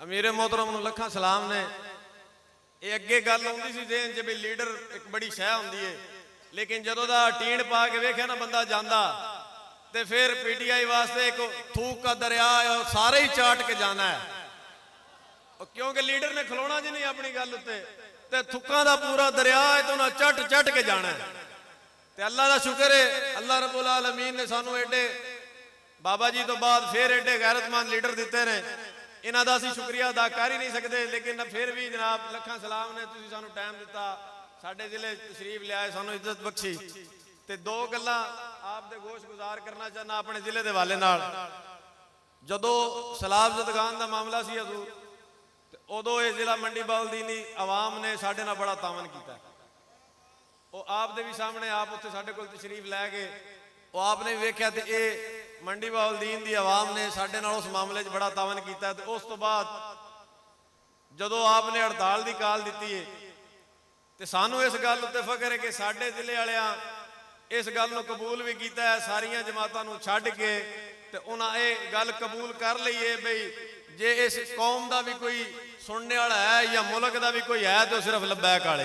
ਅਮੀਰ ਮੁਹਤਰਮ ਨੂੰ ਲੱਖਾਂ ਸਲਾਮ ਨੇ। ਇਹ ਅੱਗੇ ਗੱਲ ਆਉਂਦੀ ਸੀ ਦੇਨ 'ਚ ਵੀ ਲੀਡਰ ਇੱਕ ਬੜੀ ਸ਼ੈ ਹੁੰਦੀ ਹੈ, ਲੇਕਿਨ ਜਦੋਂ ਦਾ ਟੀਨ ਪਾ ਕੇ ਵੇਖਿਆ ਨਾ ਬੰਦਾ ਜਾਂਦਾ ਤੇ ਫਿਰ ਪੀਟੀਆਈ ਵਾਸਤੇ ਇੱਕ ਥੂਕ ਦਾ ਦਰਿਆ ਹੈ, ਸਾਰੇ ਹੀ ਚਾਟ ਕੇ ਜਾਣਾ ਹੈ। ਕਿਉਂਕਿ ਲੀਡਰ ਨੇ ਖਲੋਣਾ ਜੀ ਨਹੀਂ ਆਪਣੀ ਗੱਲ ਉੱਤੇ, ਤੇ ਥੁੱਕਾਂ ਦਾ ਪੂਰਾ ਦਰਿਆ ਹੈ ਤੇ ਉਹਨਾਂ ਚੱਟ ਚੱਟ ਕੇ ਜਾਣਾ ਹੈ। ਤੇ ਅੱਲਾ ਦਾ ਸ਼ੁਕਰ ਹੈ, ਅੱਲਾ ਰੱਬੁਲ ਆਲਮੀਨ ਨੇ ਸਾਨੂੰ ਐਡੇ ਬਾਬਾ ਜੀ ਤੋਂ ਬਾਅਦ ਫਿਰ ਐਡੇ ਗੈਰਤਮੰਦ ਲੀਡਰ ਦਿੱਤੇ ਨੇ। ਇਹਨਾਂ ਦਾ ਅਸੀਂ ਸ਼ੁਕਰੀਆ ਅਦਾ ਕਰ ਹੀ ਨਹੀਂ ਸਕਦੇ, ਲੇਕਿਨ ਫਿਰ ਵੀ ਜਨਾਬ ਲੱਖਾਂ ਸਲਾਮ ਨੇ, ਤੁਸੀਂ ਸਾਨੂੰ ਟਾਈਮ ਦਿੱਤਾ, ਸਾਡੇ ਜ਼ਿਲ੍ਹੇ ਤਸ਼ਰੀਫ ਲਿਆਏ, ਸਾਨੂੰ ਇੱਜ਼ਤ ਬਖਸ਼ੀ। ਤੇ ਦੋ ਗੱਲਾਂ ਆਪ ਦੇ ਗੋਸ਼ ਗੁਜ਼ਾਰ ਕਰਨਾ ਚਾਹੁੰਦਾ ਆਪਣੇ ਜ਼ਿਲ੍ਹੇ ਦੇ ਹਵਾਲੇ ਨਾਲ। ਜਦੋਂ ਸਲਾਬ ਜ਼ਦਗਾਨ ਦਾ ਮਾਮਲਾ ਸੀ ਹਜ਼ੂਰ, ਤੇ ਉਦੋਂ ਇਹ ਜ਼ਿਲ੍ਹਾ ਮੰਡੀ ਬਾਉਲਦੀਨ ਦੀ ਆਵਾਮ ਨੇ ਸਾਡੇ ਨਾਲ ਬੜਾ ਤਾਵਨ ਕੀਤਾ। ਉਹ ਆਪ ਦੇ ਵੀ ਸਾਹਮਣੇ, ਆਪ ਉੱਥੇ ਸਾਡੇ ਕੋਲ ਤਸ਼ਰੀਫ ਲੈ ਗਏ, ਉਹ ਆਪ ਨੇ ਵੇਖਿਆ ਤੇ ਇਹ ਮੰਡੀ ਬਾਉਲਦੀਨ ਦੀ ਆਵਾਮ ਨੇ ਸਾਡੇ ਨਾਲ ਉਸ ਮਾਮਲੇ 'ਚ ਬੜਾ ਤਾਵਨ ਕੀਤਾ। ਤੇ ਉਸ ਤੋਂ ਬਾਅਦ ਜਦੋਂ ਆਪ ਨੇ ਹੜਤਾਲ ਦੀ ਕਾਲ ਦਿੱਤੀ ਹੈ ਤੇ ਸਾਨੂੰ ਇਸ ਗੱਲ ਉੱਤੇ ਫਖਰ ਹੈ ਕਿ ਸਾਡੇ ਜ਼ਿਲ੍ਹੇ ਵਾਲਿਆਂ ਇਸ ਗੱਲ ਨੂੰ ਕਬੂਲ ਵੀ ਕੀਤਾ ਹੈ, ਸਾਰੀਆਂ ਜਮਾਤਾਂ ਨੂੰ ਛੱਡ ਕੇ, ਤੇ ਉਹਨਾਂ ਇਹ ਗੱਲ ਕਬੂਲ ਕਰ ਲਈ ਹੈ ਬਈ ਜੇ ਇਸ ਕੌਮ ਦਾ ਵੀ ਕੋਈ ਸੁਣਨੇ ਵਾਲਾ ਹੈ ਜਾਂ ਮੁਲਕ ਦਾ ਵੀ ਕੋਈ ਹੈ ਤਾਂ ਸਿਰਫ ਲੱਬੈਕ ਵਾਲੇ।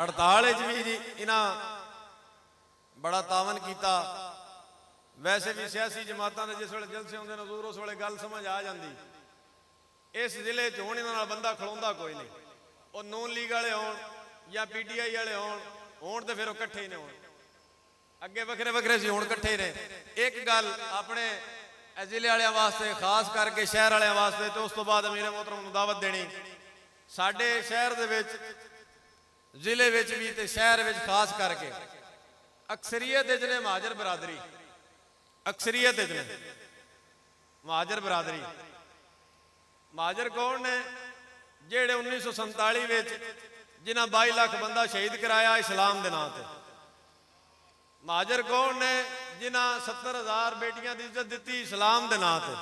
ਹੜਤਾਲ ਵਿੱਚ ਵੀ ਜੀ ਇਹਨਾਂ ਬੜਾ ਤਾਵਨ ਕੀਤਾ। ਵੈਸੇ ਵੀ ਸਿਆਸੀ ਜਮਾਤਾਂ ਦੇ ਜਿਸ ਵੇਲੇ ਜਲਸੇ ਹੁੰਦੇ ਨੇ ਹਜ਼ੂਰ, ਉਸ ਵੇਲੇ ਗੱਲ ਸਮਝ ਆ ਜਾਂਦੀ। ਇਸ ਜ਼ਿਲ੍ਹੇ 'ਚ ਹੁਣ ਇਹਨਾਂ ਨਾਲ ਬੰਦਾ ਖਲੋਂਦਾ ਕੋਈ ਨਹੀਂ, ਉਹ ਨੂਨ ਲੀਗ ਵਾਲੇ ਹੋਣ ਜਾਂ ਪੀਟੀਆਈ ਵਾਲੇ ਹੋਣ ਤੇ ਫਿਰ ਉਹ ਇਕੱਠੇ ਹੀ ਨੇ। ਹੋਣ ਅੱਗੇ ਵੱਖਰੇ ਵੱਖਰੇ ਸੀ, ਹੁਣ ਇਕੱਠੇ ਹੀ ਨੇ। ਇੱਕ ਗੱਲ ਆਪਣੇ ਜ਼ਿਲ੍ਹੇ ਵਾਲਿਆਂ ਵਾਸਤੇ, ਖਾਸ ਕਰਕੇ ਸ਼ਹਿਰ ਵਾਲਿਆਂ ਵਾਸਤੇ, ਤੇ ਉਸ ਤੋਂ ਬਾਅਦ ਅਮੀਰ ਮੁਹਤਰਮ ਨੂੰ ਦਾਵਤ ਦੇਣੀ। ਸਾਡੇ ਸ਼ਹਿਰ ਦੇ ਵਿੱਚ, ਜ਼ਿਲ੍ਹੇ ਵਿੱਚ ਵੀ ਤੇ ਸ਼ਹਿਰ ਵਿੱਚ ਖਾਸ ਕਰਕੇ ਅਕਸਰੀਅਤ ਵਿੱਚ ਨੇ ਮਹਾਜਰ ਬਰਾਦਰੀ, ਅਕਸਰੀਅਤ ਵਿੱਚ ਨੇ ਮਹਾਜਰ ਬਰਾਦਰੀ। ਮਹਾਜਰ ਕੌਣ ਨੇ? ਜਿਹੜੇ 1947 ਵਿੱਚ ਜਿਨ੍ਹਾਂ 22 ਲੱਖ ਬੰਦਾ ਸ਼ਹੀਦ ਕਰਾਇਆ ਇਸਲਾਮ ਦੇ ਨਾਂ ਤੇ। ਮਹਾਜਰ ਕੌਣ ਨੇ? ਜਿਨ੍ਹਾਂ 70,000 ਬੇਟੀਆਂ ਦੀ ਇੱਜ਼ਤ ਦਿੱਤੀ ਇਸਲਾਮ ਦੇ ਨਾਂ ਤੇ।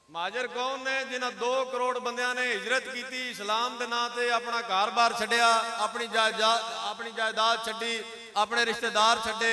ਮਹਾਜਰ ਕੌਣ ਨੇ? ਜਿਨ੍ਹਾਂ 2 ਕਰੋੜ ਬੰਦਿਆਂ ਨੇ ਹਿਜਰਤ ਕੀਤੀ ਇਸਲਾਮ ਦੇ ਨਾਂ ਤੇ, ਆਪਣਾ ਘਰ-ਬਾਰ ਛੱਡਿਆ, ਆਪਣੀ ਜਾਇਦਾਦ ਛੱਡੀ, ਆਪਣੇ ਰਿਸ਼ਤੇਦਾਰ ਛੱਡੇ,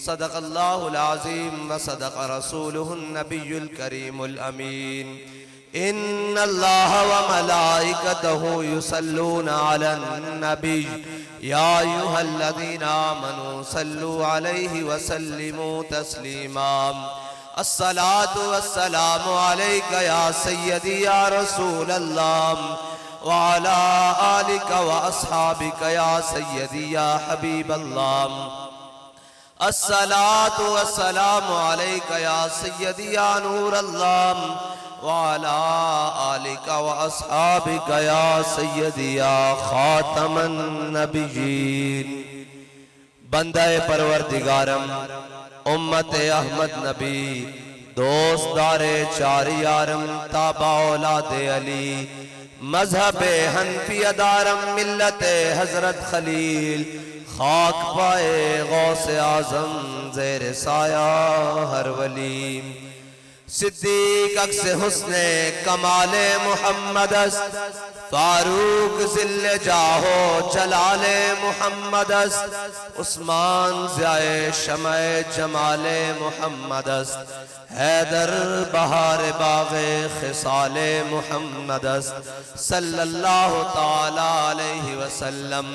صدق اللہ العظیم وصدق رسولہ النبی الکریم الامین ان اللہ وملائکتہ یصلون علی النبی یا ایہا الذین آمنوا صلوا علیہ وسلموا تسلیما الصلاة والسلام علیک یا سیدی یا رسول اللہ وعلى آلك وأصحابك يا سيدي يا حبيب الله الصلاة والسلام عليك يا سيدي يا نور الله وعلى آلك وأصحابك يا سيدي يا خاتم النبيين بندہ پروردگارم امت احمد نبی دوست دار چار یارم تابع اولاد علی مذہب حنفی ادارم ملت حضرت خلیل خاک پائے غوث اعظم زیر سایہ ہر ولی صدیق عکس حسن کمال محمد است فاروق ذل جاہو جلال محمد است عثمان ضیاء شمع جمال محمد است حیدر بہار باغ خصال محمد است صلی اللہ تعالی علیہ وسلم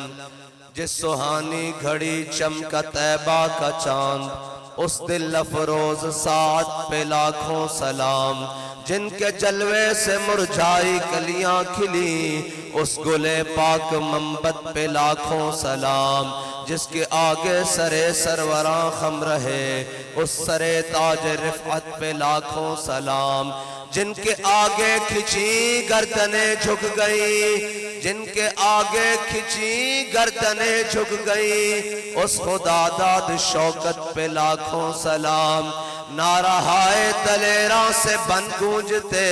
جس سہانی گھڑی چمکا طیبہ کا چاند اس دل افروز ساتھ پہ لاکھوں سلام جن کے جلوے سے مرجھائی کلیاں کھلی اس گلے پاک منبت پہ لاکھوں سلام جس کے آگے سرے سروراں خم رہے اس سرے تاج رفعت پہ لاکھوں سلام جن کے آگے کھچی گردنیں جھک گئی جن کے آگے کھچی گردنیں جھک گئی اس خدا داد شوکت پہ لاکھوں سلام نعرہائے دلیراں سے بن گونجتے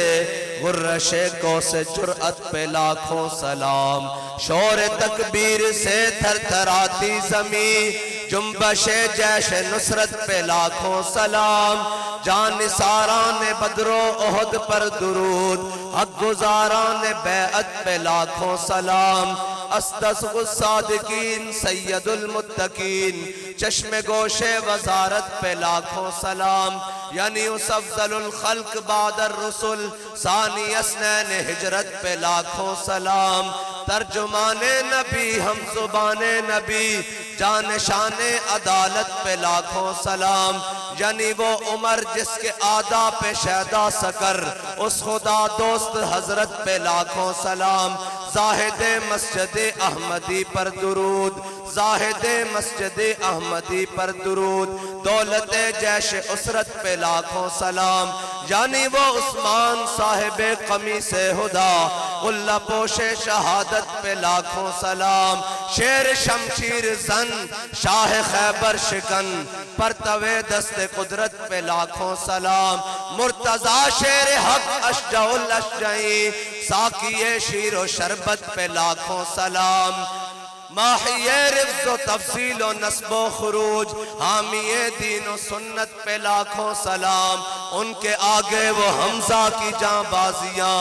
غرش کو سے جرأت پہ لاکھوں سلام شور تکبیر سے تھر تھراتی زمین جنبش جیش نصرت پہ لاکھوں سلام جان نثاران بدر و احد پر درود حق گزاران بیعت پہ لاکھوں سلام استصغ الصادقین سید المتقین چشم گوش وزارت پہ لاکھوں سلام یعنی اس افضل الخلق بعد الرسل ثانی اسنین ہجرت پہ لاکھوں سلام ترجمان نبی ہم زبان نبی جانشان عدالت پہ لاکھوں سلام یعنی وہ عمر جس کے آدھا پہ شہدہ سکر اس خدا دوست حضرت پہ لاکھوں سلام زاہد مسجد احمدی پر درود زاہد مسجد احمدی پر درود دولت جیش اسرت پہ لاکھوں سلام یعنی وہ عثمان صاحب قمیص ہدا اللہ پوش شہادت پہ لاکھوں سلام شیر شمشیر زن شاہ خیبر شکن پرتوے دست قدرت پہ لاکھوں سلام مرتضی شیر حق اشجع الاشجعی ساقی شیر و شربت پہ لاکھوں سلام ماحی رفض و تفصیل و نصب و خروج حامی دین و سنت پہ لاکھوں سلام ان کے آگے وہ حمزہ کی جاں بازیاں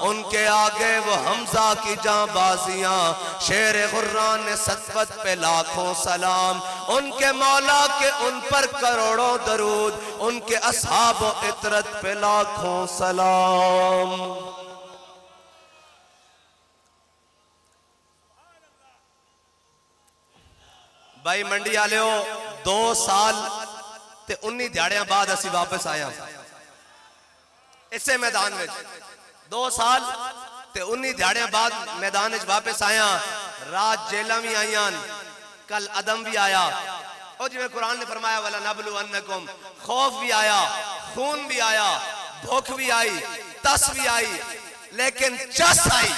ان کے آگے وہ حمزہ کی جاں بازیاں شیر غران سطوت پہ لاکھوں سلام ان کے مولا کے ان پر کروڑوں درود ان کے اصحاب و عطرت پہ لاکھوں سلام بھائی منڈی آلے ہو 2 سال تے 19 دیاڑیاں بعد اسی واپس آیا اسے میدان میں 2 سال تے 19 دیاڑیاں بعد میدان میں واپس آیا رات جیلہ بھی آئیان کل عدم بھی آیا اور جو قرآن نے فرمایا وَلَنَبْلُوَنَّكُمْ خوف بھی آیا خون بھی آیا بھوک بھی آئی تس بھی آئی لیکن چس آئی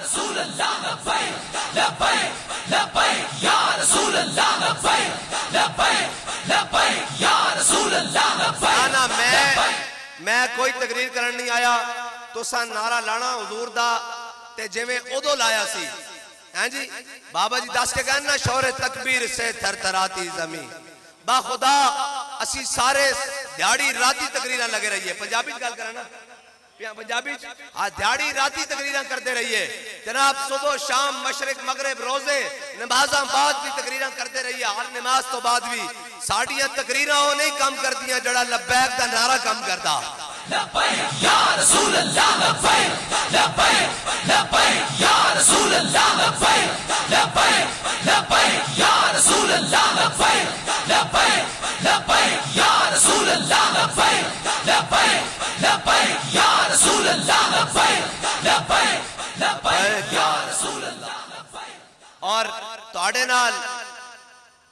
رسول اللہ لبیک لبیک لبیک یا رسول اللہ لبیک لبیک لبیک یا رسول اللہ لبیک میں کوئی تقریر کرن نہیں آیا تو سا نعرہ لانا حضور دا تے جویں ادو لایا سی ہیں جی بابا جی دس کے کہنا شور تکبیر سے تھر تھراتی زمین با خدا اسی سارے دیاڑی راتی تقریرہ لگے رہیے پنجابی گل کرنا پنجابی دیاڑی راتی تقریرہ کرتے رہیے جناب صبح شام مشرق مغرب روزے نمازاں بعد بھی تقریرہ کرتے رہیے ہر نماز تو بعد بھی ساڑیاں تقریراں وہ نہیں کام کردیاں جڑا لبیک دا نعرہ کام کردا. لبیک یا رسول اللہ لبیک لبیک لبیک یا رسول اللہ لبیک لبیک لبیک یا رسول اللہ لبیک لبیک لبیک یا رسول اللہ لبیک لبیک لبیک یا رسول اللہ لبیک لبیک لبیک یا رسول اللہ. اور تواڈے نال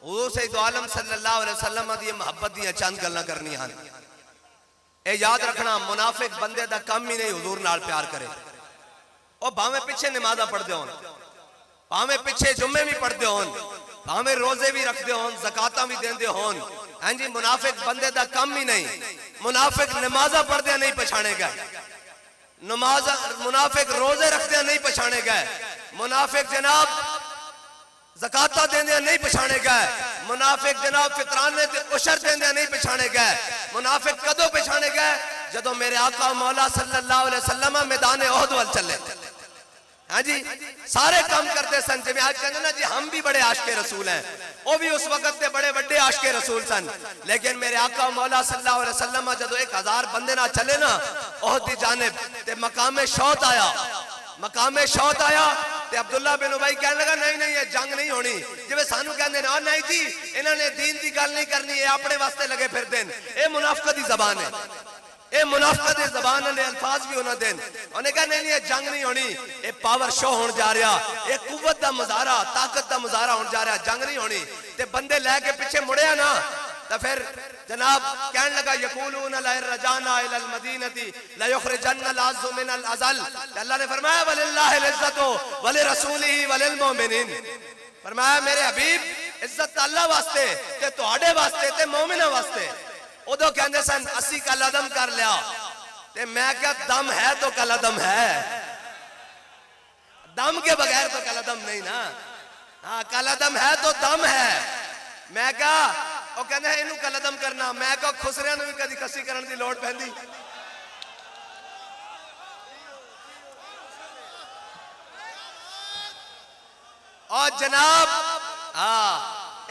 حضور سید عالم صلی اللہ علیہ وسلم دی محبت دیاں چند گلاں کرنیاں ہن. اے یاد رکھنا منافق بندے دا کم ہی نہیں حضور نال پیار کرے. او بھاویں پیچھے نمازاں پڑھدے ہون, بھاویں پیچھے جمعے بھی پڑھدے ہون, بھاویں روزے بھی رکھدے ہون, زکاتاں بھی دیندے ہون, ہاں جی منافق بندے دا کم ہی نہیں. منافق نمازاں پڑھدے نہیں پہچانے گئے, منافق روزے رکھدے نہیں پہچانے گئے, منافق جناب زکاتہ دیندے نہیں پہچانے گئے, منافق جناب فطرانے تے عشر دیندے نہیں پہچانے گئے. منافق کدو پہچانے گئے؟ جدو میرے آقا مولا صلی اللہ علیہ وسلم میدان احد وال چلے. ہاں جی سارے کام کرتے سن. جی آج کہتے ہیں نا جی ہم بھی بڑے عاشق رسول ہیں, وہ بھی اس وقت دے بڑے بڑے عاشق رسول سن. لیکن میرے آقا مولا صلی اللہ علیہ وسلم جدو 1000 بندے نہ چلے نا احد دی جانب تے مقام شوط آیا, مقام شوط آیا تے عبداللہ بن ابی کہنے لگا نہیں نہیں یہ جنگ نہیں ہونی. جب سانو کہندے نا نہیں جی انہوں نے دین دی گل نہیں کرنی, یہ اپنے واسطے لگے پھر دین. اے منافقت دی زبان ہے, اے منافقت دی زبان نے الفاظ بھی انہوں دین. انہوں نے کہا نہیں نہیں یہ جنگ نہیں ہونی, یہ پاور شو ہون جا رہا, یہ قوت دا مظاہرہ, طاقت دا مظاہرہ ہون جا رہا, جنگ نہیں ہونی. تے بندے لے کے پیچھے مڑیا نا تو پھر جناب کہنے لگا یقولون لئن رجعنا الى المدینہ لیخرجن العز من الاذل. اللہ نے فرمایا وللہ العزت ولرسولہ وللمؤمنین. فرمایا میرے حبیب عزت اللہ واسطے تے تواڈے واسطے تے مومناں واسطے. ادو کہندے سن اسی کل عدم کر لیا تے میں کیا دم ہے تو کل عدم ہے, دم کے بغیر تو کل عدم نہیں نا. ہاں کل عدم ہے تو دم ہے. میں کہا وہ کہنے ہیں انہوں کل عدم کرنا, میں کہا خسریاں نے بھی کدی کسی کرن دی لوڑ پہندی. اور جناب ہاں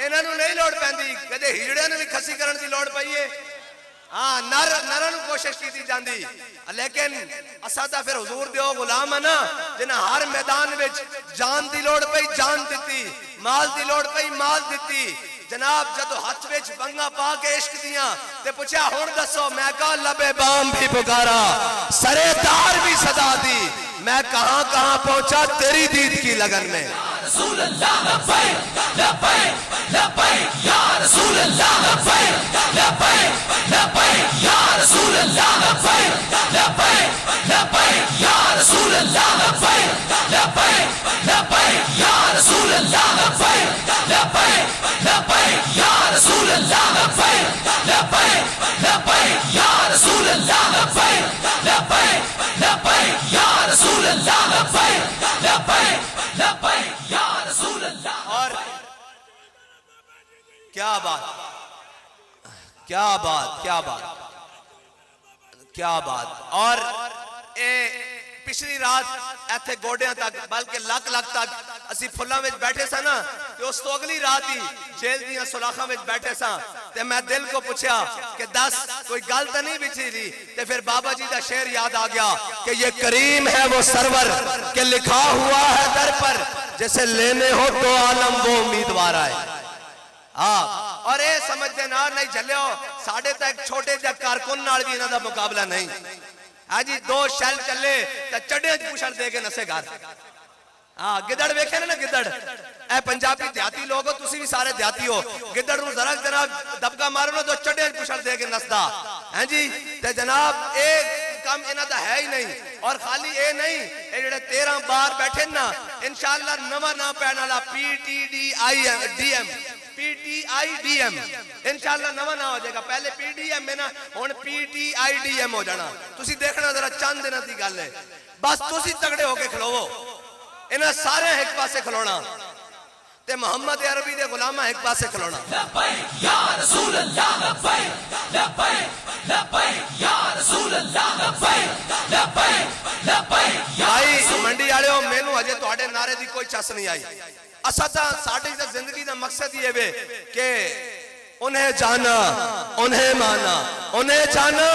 انہوں نے نہیں لوڑ پہندی, کدے ہجڑے نے بھی کسی کرن دی لوڑ پئیے. ہاں نرن کوشش کی تھی جاندی, لیکن اساتہ پھر حضور دیو غلام ہے نا جنہاں ہر میدان وچ جان دی لوڑ پئی جان دیتی, مال دی لوڑ پئی مال دیتی. جناب جدو ہاتھ وچ بنگا پا کے عشق دیاں تے پوچھا ہن دسو, میں کہا لبے بام بھی پکارا سرے دار بھی صدا دی, میں کہاں کہاں پہنچا تیری دید کی لگن میں. رسول اللہ لبیک لبیک لبیک یا رسول اللہ لبیک لبیک لبیک یا رسول اللہ لبیک لبیک لبیک یا رسول اللہ لبیک لبیک لبیک یا رسول اللہ لبیک لبیک لبیک یا رسول اللہ لبیک لبیک لبیک یا رسول اللہ لبیک لبیک لبیک یا رسول اللہ لبیک لبیک لبیک یا رسول اللہ. اور کیا بات کیا بات کیا بات کیا بات. اور اے پچھلی رات ایتھے گوڑیاں تک بلکہ لک لک تک اسی پھلاں وچ بیٹھے سا نا تے اس تو اگلی رات ہی جیل دیاں سلاخاں وچ بیٹھے سا تے میں دل کو پوچھا کہ دس کوئی گل تے نہیں بچھی دی. تے پھر بابا جی دا شعر یاد آ گیا کہ یہ کریم ہے وہ سرور کہ لکھا ہوا ہے در پر جیسے لینے ہو تو عالم وہ امیدوار آئے. اور اے سمجھ دے نا نہیں جھلے ہو ساڑھے تک چھوٹے جا کارکن نال بھی انہاں دا مقابلہ نہیں. ہاں جی 2 شیل چلے تے چڑھے پوچھڑ دے کے نسے گھر. ہاں گدڑ ویکھے نا گدڑ, اے پنجابی دیہاتی لوگ ہو, تسی بھی سارے دیہاتی ہو, گدڑ نو ذرا جناب دبکا مارو نا تو چڑھے پوچھڑ دے کے نسدا. ہاں جی تے جناب ایک کام انہاں دا ہے ہی نہیں. اور خالی اے نہیں, اے جڑے 13 بار بیٹھے نا انشاءاللہ نواں نام پہن والا PTDIM PTIDM انشاءاللہ نواں نہ ہو جائے گا. پہلے PDM ہے نا, ہن PTIDM ہو جانا. تسی دیکھنا ذرا چند دنوں دی گل ہے, بس تسی تگڑے ہو کے کھلوو. انہاں سارے ایک پاسے کھلونا تے محمد عربی دے غلامہ ایک پاسے کھلونا. لبیک یا رسول اللہ لبیک لبیک لبیک یا رسول اللہ لبیک لبیک لبیک. بھائی منڈی والے ہو, مینوں اجے تواڈے نعرے دی کوئی چس نہیں آئی. اساں تاں ساڈی زندگی دا مقصد یہ ہے کہ انہیں جانا انہیں مانا انہیں جانا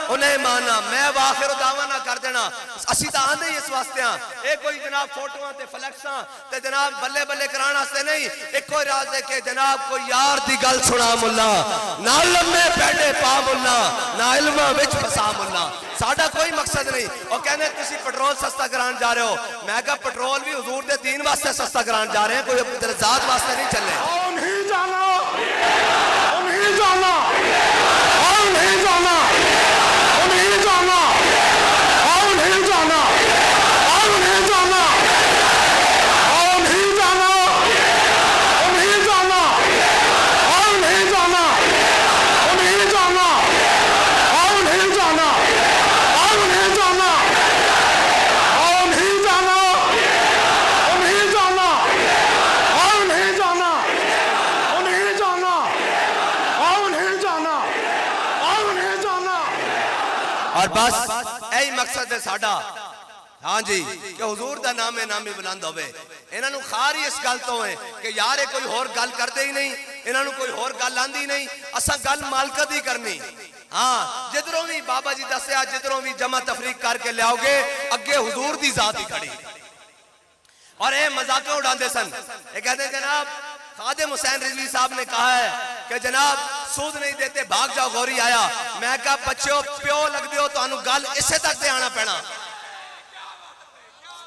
انہیں مانا میں واخر دعویٰ نہ کر دینا اسی تا آندے ہی اس واسطے ہاں اے کوئی جناب فوٹوان تے فلیکساں تے جناب بلے بلے کرانا سے نہیں ایک کوئی راز دے کہ جناب کوئی یار دی گل سنا ملا نہ لمے پیڑے پا ملا نہ علمہ وچ پسا ملا ساڑھا کوئی مقصد نہیں اور کہنے تسی پٹرول سستا کران جا رہے ہو میں کہا پٹرول بھی حضور دے دین واسطے سستا کران جا رہے ہیں کوئی ذات واسطے نہیں چلے نہیں جانا نہیں جانا نہیں جانا نہیں جانا نہیں جانا نہیں جانا نہیں جانا نہیں جانا نہیں جانا نہیں جانا نہیں جانا نہیں جانا نہیں جانا نہیں جانا نہیں جانا نہیں جانا نہیں جانا نہیں جانا اور بس یہی مقصد ہے ساڑھا ہاں جی کہ حضور دا نام نامی بلند ہوئے انہاں نو خار ہی اس گل تو ہے کہ یارے کوئی اور گل کر دے ہی نہیں انہاں نو کوئی اور گل آندی نہیں اسا گل مالکت ہی کرنی ہاں جدروں بھی بابا جی دسیا جدروں بھی جمع تفریق کر کے لیاؤ گے اگے حضور دی ذات ہی کھڑی اور اے مذاقیں اڑان دے سن یہ کہتے ہیں جناب خادم حسین رضوی صاحب نے کہا ہے کہ جناب سود نہیں دیتے بھاگ جاؤ غوری آیا میں کہا بچوں پیو لگ دیو تو انہوں گل اسے تک دے آنا پینا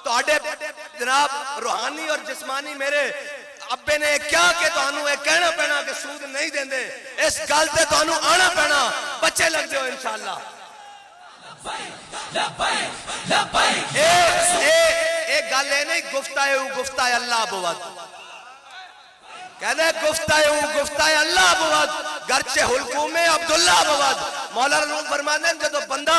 تو آڈے جناب روحانی اور جسمانی میرے ابے نے کیا کہ تو انہوں ایک کہنا پینا کہ سود نہیں دیں دے اس گل تے تو انہوں آنا پینا بچے لگ دیو انشاءاللہ ایک گل ہے نہیں گفتہ ہے اللہ بود کہنے گفتہ ہے اللہ بود گرچہ حلقوم عبداللہ بود مولا روم فرمانے ہیں جدو بندہ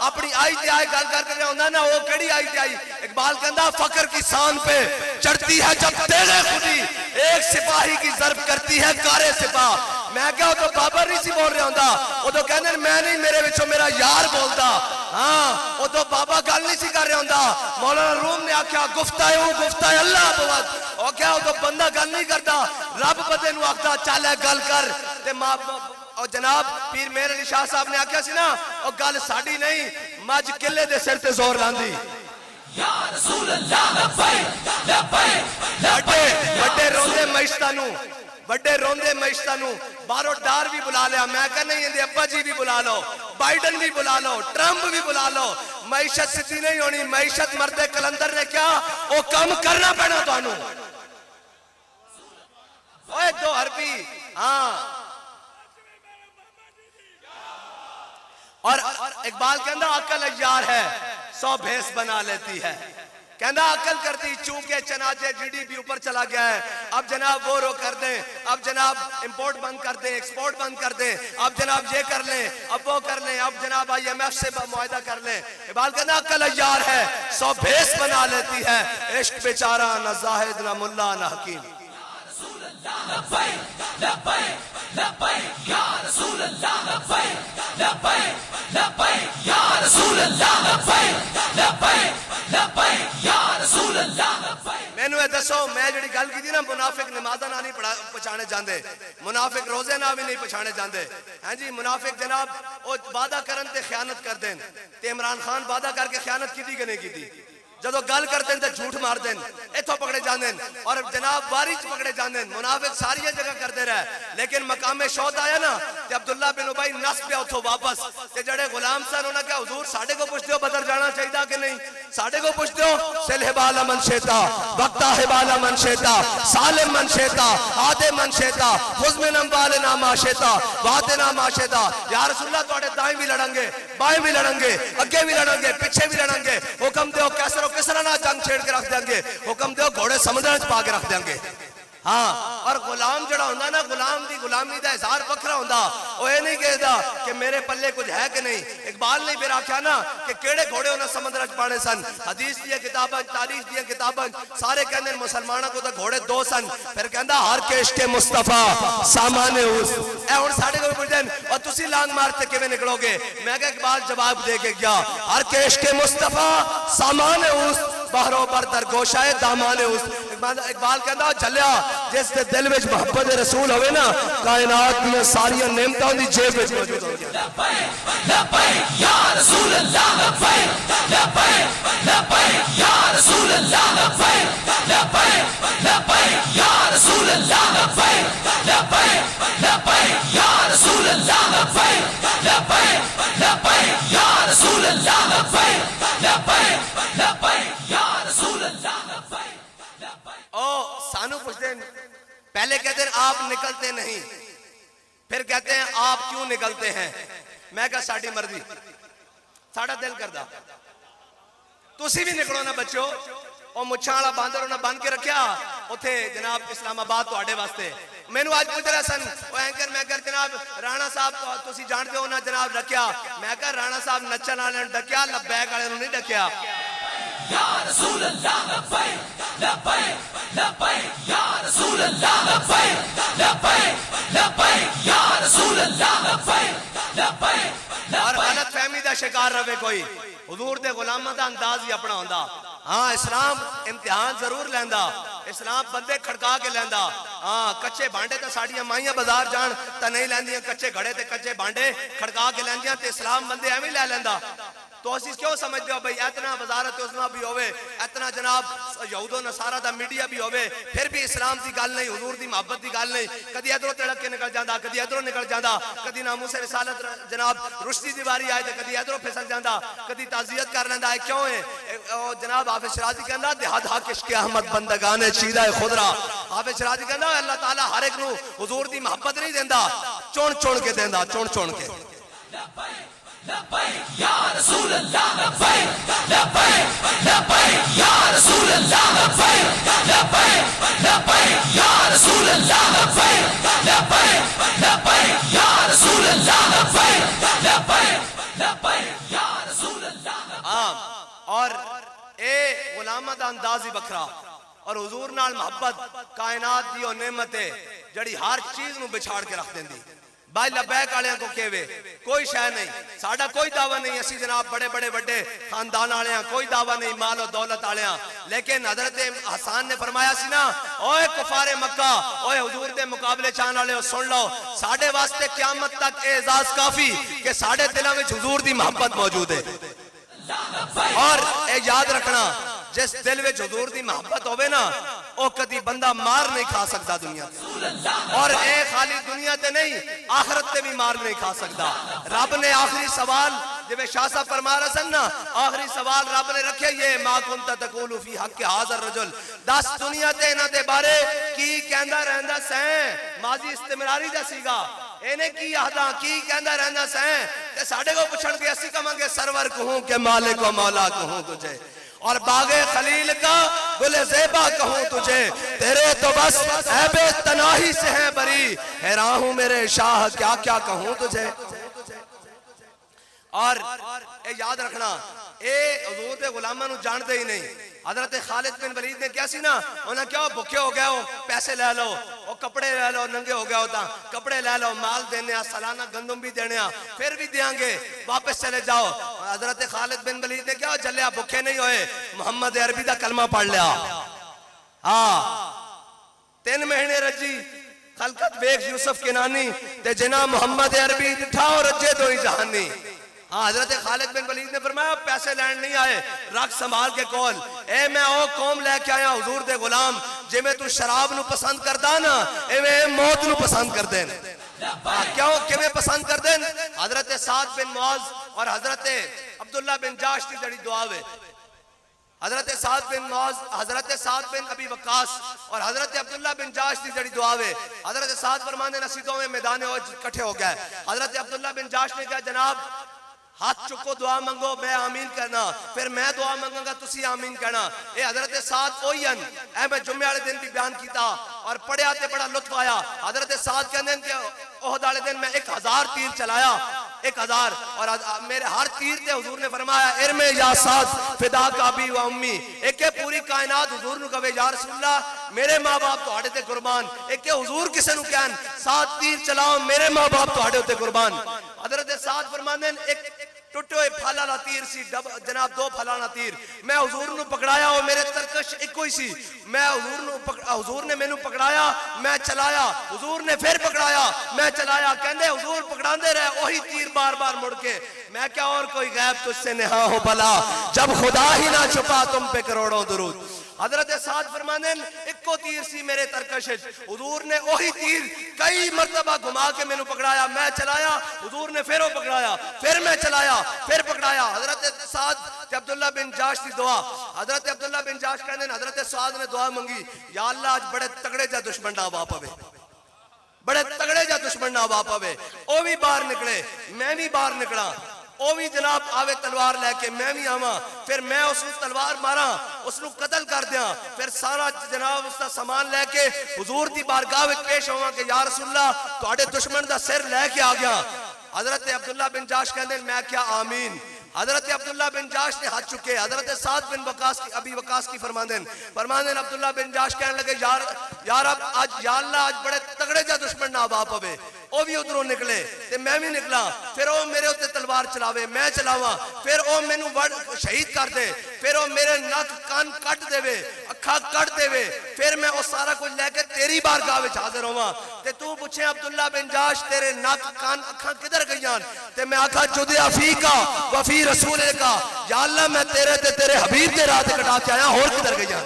اپنی آئی تے آئی گل کر کے ہوندہ نا وہ کیڑی آئی تے آئی اقبال کہندہ فقر کی سان پہ چڑھتی ہے جب تیرے خودی ایک سپاہی کی ضرب کرتی ہے کارے سپاہ میں کہا وہ تو بابر نہیں سی بول رہے ہوندہ وہ تو کہنے میں نہیں میرے وچوں میرا یار بولتا ہاں وہ تو بابا گل نہیں سی کر رہے ہوندہ مولانا روم نے آکھا گفتہ ہے اللہ بود وہ کیا وہ تو بندہ گل نہیں کرتا رب بدے نو آکھتا چالے گل کر تے اور جناب پیر میر علی شاہ صاحب نے آکھا سی نا اور گل ساڑی نہیں مجھ کلے دے سر تے زور لاندی یا رسول اللہ لبیک لبیک بڑے روندے معیشتانوں بڑے روندے معیشتانوں بارو ڈار بھی بلا لیا میں کہا نہیں اندے ابا جی بھی بلا لو بائیڈن بھی بلا لو ٹرمپ بھی بلا لو معیشت سدھی نہیں ہونی معیشت مرد کلندر نے کیا وہ کم کرنا پڑنا تو انہوں اوہ دو حربی ہاں اور اقبال کہندہ عقل ایار ہے 100 بھیس بنا لیتی ہے کہندہ عقل کرتی چونکہ چنانچہ جی ڈی پی اوپر چلا گیا ہے اب جناب وہ رو کر دیں اب جناب امپورٹ بند کر دیں ایکسپورٹ بند کر دیں اب جناب یہ کر لیں اب وہ کر لیں اب جناب آئی ایم ایف سے معاہدہ کر لیں اقبال کہندہ عقل ایار ہے 100 بھیس بنا لیتی ہے عشق بیچارہ نہ زاہد نہ ملا نہ حکیم لبیک لبیک لبیک یا رسول اللہ لبیک لبیک لبیک یا رسول اللہ لبیک لبیک لبیک یا رسول اللہ لبیک میں نے دسو میں جڑی گل کی تھی نا منافق نمازہ نہ نہیں پچھانے جاندے منافق روزے نہ بھی نہیں پچھانے جاندے ہاں جی منافق جناب وہ وعدہ کرن تے خیانت کر دیں تے عمران خان وعدہ کر کے خیانت کی تھی کہ نہیں کی تھی جدو گل کرتے ہیں تو جھوٹ مار دیں ایتھو پکڑے جاندیں اور جناب بارش پکڑے جاندیں منافق ساری جگہ کرتے رہے لیکن مقام شہد آیا نا کہ عبداللہ بن ابی نس پہ اتھو واپس کہ جڑے غلام سن انہوں نے کہا حضور ساڑھے کو پوچھتے ہو بدر جانا چاہیے کہ نہیں ساڑھے کو پوچھتے ہو سلح بالا من شیطا وقتا حبالا من شیطا سالم من شیطا آدھے من شیطا خزم نمبال ناما شیطا واتنا ما شیطا یا رسول اللہ توڑے دائیں بھی لڑیں گے بائیں بھی لڑیں گے اگے بھی لڑیں گے پیچھے بھی لڑیں گے حکم دیو کیسر کسرا نہ جنگ چھیڑ کے رکھ دیں گے حکم دیو گھوڑے سمندر پا کے رکھ دیں گے ہاں اور غلام جڑا ہوندہ نا غلام دی غلامی دا اظہار وکھرا ہوندہ وہ یہ نہیں کہتا کہ میرے پلے کچھ ہے کہ نہیں اقبال نے میرا کیا نا کہ کیڑے گھوڑے ہونا سمندر پانے سن حدیث دیا کتاباں تاریخ دیا کتاباں سارے کہنے ہیں مسلمانہ کو تو گھوڑے 2 سن پھر کہندہ ہر کے عشق مصطفیٰ سامان اس اے ہون ساڑھے کو بھی پوچھ دیں اور تسی لانگ مارتے کیویں نکلو گے میں کہا اقبال جواب دے کے گیا ہر کے عشق مصطفیٰ سامان اس بہرو بر در گوشائے دامان اس اقبال کہندا جھلیا جس دے دل وچ محبت رسول ہوئے نا کائنات دیاں ساریاں نعمتاں دی جیب وچ موجود ہوندیاں لبیک لبیک یا رسول اللہ لبیک لبیک لبیک یا رسول اللہ لبیک لبیک لبیک یا رسول اللہ لبیک لبیک لبیک یا رسول اللہ لبیک لبیک لبیک یا رسول اللہ لبیک لبیک لبیک یا رسول اللہ لبیک لبیک او سانو پوچھتے ہیں پہلے کہتے ہیں آپ نکلتے نہیں پھر کہتے ہیں آپ کیوں نکلتے ہیں میں کہا ساڑھی مرضی ساڑھا دل کردہ تسی بھی نکلو نا بچو اور مچھاں والا باندر انہاں بند کے رکھیا اتھے جناب اسلام آباد تو آڑے واسطے میں نو آج پوچھ رہا سن وہ اینکر میں کہا جناب رانا صاحب تسی جانتے ہو نا جناب رکھیا میں کہا رانا صاحب نچن آلے ڈکیا لبیک آلے نہیں ڈکیا یا رسول اللہ لبیک لبیک لبیک یا رسول اللہ لبیک لبیک لبیک یا رسول اللہ لبیک لبیک اور غلط فہمی دا شکار رہے کوئی حضور دے غلامہ دا انداز ہی اپنا ہوندا ہاں اسلام امتحان ضرور لیندہ اسلام بندے کھڑکا کے لیندہ ہاں کچھے بانڈے تا ساڑیاں مائیاں بازار جان تا نہیں لیندیاں کچھے گھڑے تے کچھے بانڈے کھڑکا کے لیندیاں تے اسلام بندے ایمی لے لیندہ تو اسی کیوں سمجھ دے ہو بھئی اتنا وزارت عظمیٰ بھی ہوئے اتنا جناب یہود و نصارہ دا میڈیا بھی ہوئے پھر بھی اسلام دی گل نہیں حضور دی محبت دی گل نہیں کدی ادھروں تڑک کے نکل جاندہ کدی ادھروں نکل جاندہ کدی ناموس رسالت جناب رشدی دیواری آئے تھے کدی ادھروں پھسل جاندہ کدی تعزیت کر لیندہ ہے کیوں ہے جناب حافظ شرازی کہندہ دہاد حق عشق احمد بندگان چیدہ خدرہ حافظ شرازی کہندہ اللہ تعالیٰ ہر ایک نو حضور دی محبت نہیں دیندہ چون چون کے دیندہ چون چون کے لبیک یا رسول اللہ لبیک لبیک لبیک یا رسول اللہ لبیک لبیک لبیک یا رسول اللہ لبیک لبیک لبیک یا رسول اللہ لبیک لبیک لبیک یا رسول اللہ عام اور اے غلامہ دا انداز ہی بکھرا اور حضور نال محبت کائنات دی اور نعمت ہے جڑی ہر چیز نو بچھاڑ کے رکھ دیندی بھائی لبیک آلیاں کو کہوے کوئی شے نہیں ساڑھا کوئی دعویٰ نہیں اسی جناب بڑے بڑے بڑے خاندان آلیاں کوئی دعویٰ نہیں مال و دولت آلیاں لیکن حضرت حسان نے فرمایا سی نا اوے کفار مکہ اوے حضور دے مقابلے چاہن آلے سن لو ساڑھے واسطے قیامت تک اعزاز کافی کہ ساڑھے دلوں میں حضور دی محبت موجود ہے اور اے یاد رکھنا جس دل میں حضور دی محبت ہوئے نا او کدی بندہ مار نہیں کھا سکتا دنیا اور اے خالی دنیا تے نہیں آخرت تے بھی مار نہیں کھا سکتا رب نے آخری سوال جب شاہ صاحب فرما رہا سن نا آخری سوال رب نے رکھے یہ ما کنت تقول فی حق حاضر رجل دس دنیا تے انہاں دے بارے کی کہندہ رہندہ سین ماضی استمراری دا سیگا انہیں کی آہداں کی کہندہ رہندہ سین تے ساڑھے کو پچھڑ گیا اسی کہاں گے سرور کہوں کہ مالک و مولا کہوں تجھے اور باغ خلیل کا گل زیبا کہوں تجھے تیرے تو بس عیب تناہی سے ہیں بری حیران ہوں میرے شاہ کیا کیا کہوں تجھے اور اے یاد رکھنا اے حضور دے غلامہ نو جان دے ہی نہیں حضرت خالد بن ولید نے کیا سی نا انہاں کیا بھکے ہو گئے ہو پیسے لے لو اور کپڑے لے لو ننگے ہو گیا ہوتا کپڑے لے لو مال دینے سالانہ گندم بھی دینے پھر بھی دیاں گے واپس چلے جاؤ حضرت خالد بن ولید نے کیا چلے بھکے نہیں ہوئے محمد عربی دا کلمہ پڑھ لیا ہاں 3 مہینے رجی خلقت بیگ یوسف کنانی تے جنا محمد عربی ڈٹھاؤ رجے دو ہی جہانی حضرت خالد بن ولید نے فرمایا پیسے لینڈ نہیں آئے رکھ سنبھال کے کول اے میں او قوم لے کے آیا حضور دے غلام جے میں تو شراب نو پسند کردا نا اے میں موت نو پسند کر دین کیوں کہ میں پسند کر دین حضرت سعد بن معاذ اور حضرت عبداللہ بن جاش کی جڑی دعا ہوئے حضرت سعد بن معاذ حضرت سعد بن ابی وقاص اور حضرت عبداللہ بن جاش کی جڑی دعا ہوئے حضرت سعد فرمانے نصیدوں میں میدان کٹھے ہو گئے حضرت عبداللہ بن جاش نے کہا جناب ہاتھ چکو دعا منگو میں آمین کرنا پھر میں دعا منگوں گا تسی آمین کرنا اے حضرت سعد اوین اے میں جمعہ والے دن بھی بیان کیتا اور پڑھے آتے بڑا لطف آیا حضرت سعد کہنے ہیں کہ احد والے دن میں 1000 تیر چلایا 1000 اور میرے ہر تیر تے حضور نے فرمایا ارمے یا سعد فدا کا ابی و امی ایک پوری کائنات حضور نو کہے یا رسول اللہ میرے ماں باپ تو ہاڑے تے قربان ایک حضور کسے نو کہن 7 تیر چلاؤ میرے ماں باپ تو ہاڑے تے قربان حضرت سعد فرماندے ٹوٹے ہوئے پھل والا تیر سی جناب 2 پھل والا تیر میں حضور نو پکڑایا وہ میرے ترکش ایکو ہی سی میں حضور نے مینوں پکڑایا میں چلایا حضور نے پھر پکڑایا میں چلایا کہندے حضور پکڑاندے رہے وہی تیر بار بار مڑ کے میں کیا اور کوئی غیب تجھ سے نہا ہو بلا جب خدا ہی نہ چھپا تم پہ کروڑوں درود حضرت سعد فرمانے ایک کو تیر سی میرے ترکش حضور نے وہی تیر کئی مرتبہ گھما کے میں نے پکڑایا میں چلایا حضور نے پھر وہ پکڑایا پھر میں چلایا پھر پکڑایا حضرت سعد تے عبداللہ بن جاش کی دعا حضرت عبداللہ بن جاش کہنے حضرت سعد نے دعا منگی یا اللہ آج بڑے تگڑے جا دشمن نہ با پوے بڑے تگڑے جا دشمن نہ با پوے وہ بھی باہر نکلے میں بھی باہر نکلا وہ بھی جناب آوے تلوار لے کے میں بھی آواں پھر میں اس کو تلوار مارا اس کو قتل کر دیا پھر سارا جناب اس کا سامان لے کے حضور دی بارگاہ وچ پیش ہوا کہ یا رسول اللہ تواڈے دشمن دا سر لے کے آ گیا حضرت عبداللہ بن جاش کہندے میں کیا آمین حضرت عبداللہ بن جاش نے ہاتھ چکے حضرت سعد بن وقاص کی ابی وقاص کی فرماندن عبداللہ بن جاش کہنے لگے یا رب آج یا اللہ آج بڑے تگڑے جا دشمن نہ با پوے وہ بھی ادھروں نکلے تے میں بھی نکلا پھر وہ میرے ہوتے تلوار چلاوے میں چلاواں پھر وہ مینوں شہید کر دے پھر وہ میرے نک کان کٹ دے وے اکھا کٹ دے وے پھر میں وہ سارا کچھ لے کے تیری بارگاہ وچ حاضر ہوواں تے تو پوچھے عبداللہ بن جاش تیرے نک کان اکھاں کدھر گئیاں تے میں آکھا جدیا فیکا وفی رسول کا یا اللہ میں تیرے تے تیرے حبیب دے راہ تے کٹا کے آیا اور کدھر گئیاں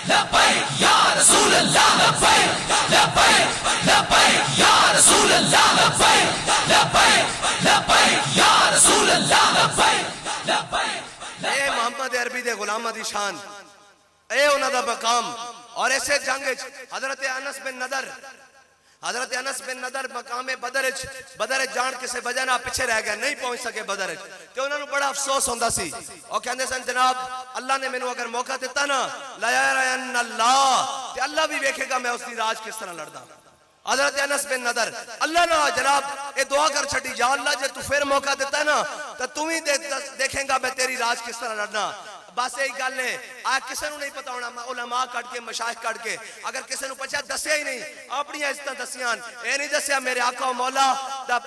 لبیک یا رسول اللہ لبیک لبیک لبیک یا رسول اللہ لبیک لبیک لبیک یا رسول اللہ لبیک لبیک اے محمد عربی دے غلامہ دی شان اے انہاں دا مقام اور ایسے جنگ حضرت انس بن نضر مقام بدر جان کسے وجہ نہ پیچھے رہ گیا نہیں پہنچ سکے بدر تے انہاں نوں بڑا افسوس ہوندا سی اور کہندے سن جناب اللہ نے مینوں اگر موقع دیتا نا لا یرین اللہ تے اللہ بھی ویکھے گا میں اس دی راج کس طرح لڑدا حضرت انس بن نضر اللہ نے جناب اے دعا کر چھڈی یا اللہ جے تو پھر موقع دیتا نا تو تم ہی دیکھیں گا میں تیری راج کس طرح لڑنا بس یہی گل ہے کسی نو نہیں پتا ہونا علماء کٹ کے مشائخ کٹ کے اگر کسی نو پوچھا دسیا ہی نہیں اپنی عزت دسیاں اے نہیں دسیا میرے آقا و مولا دا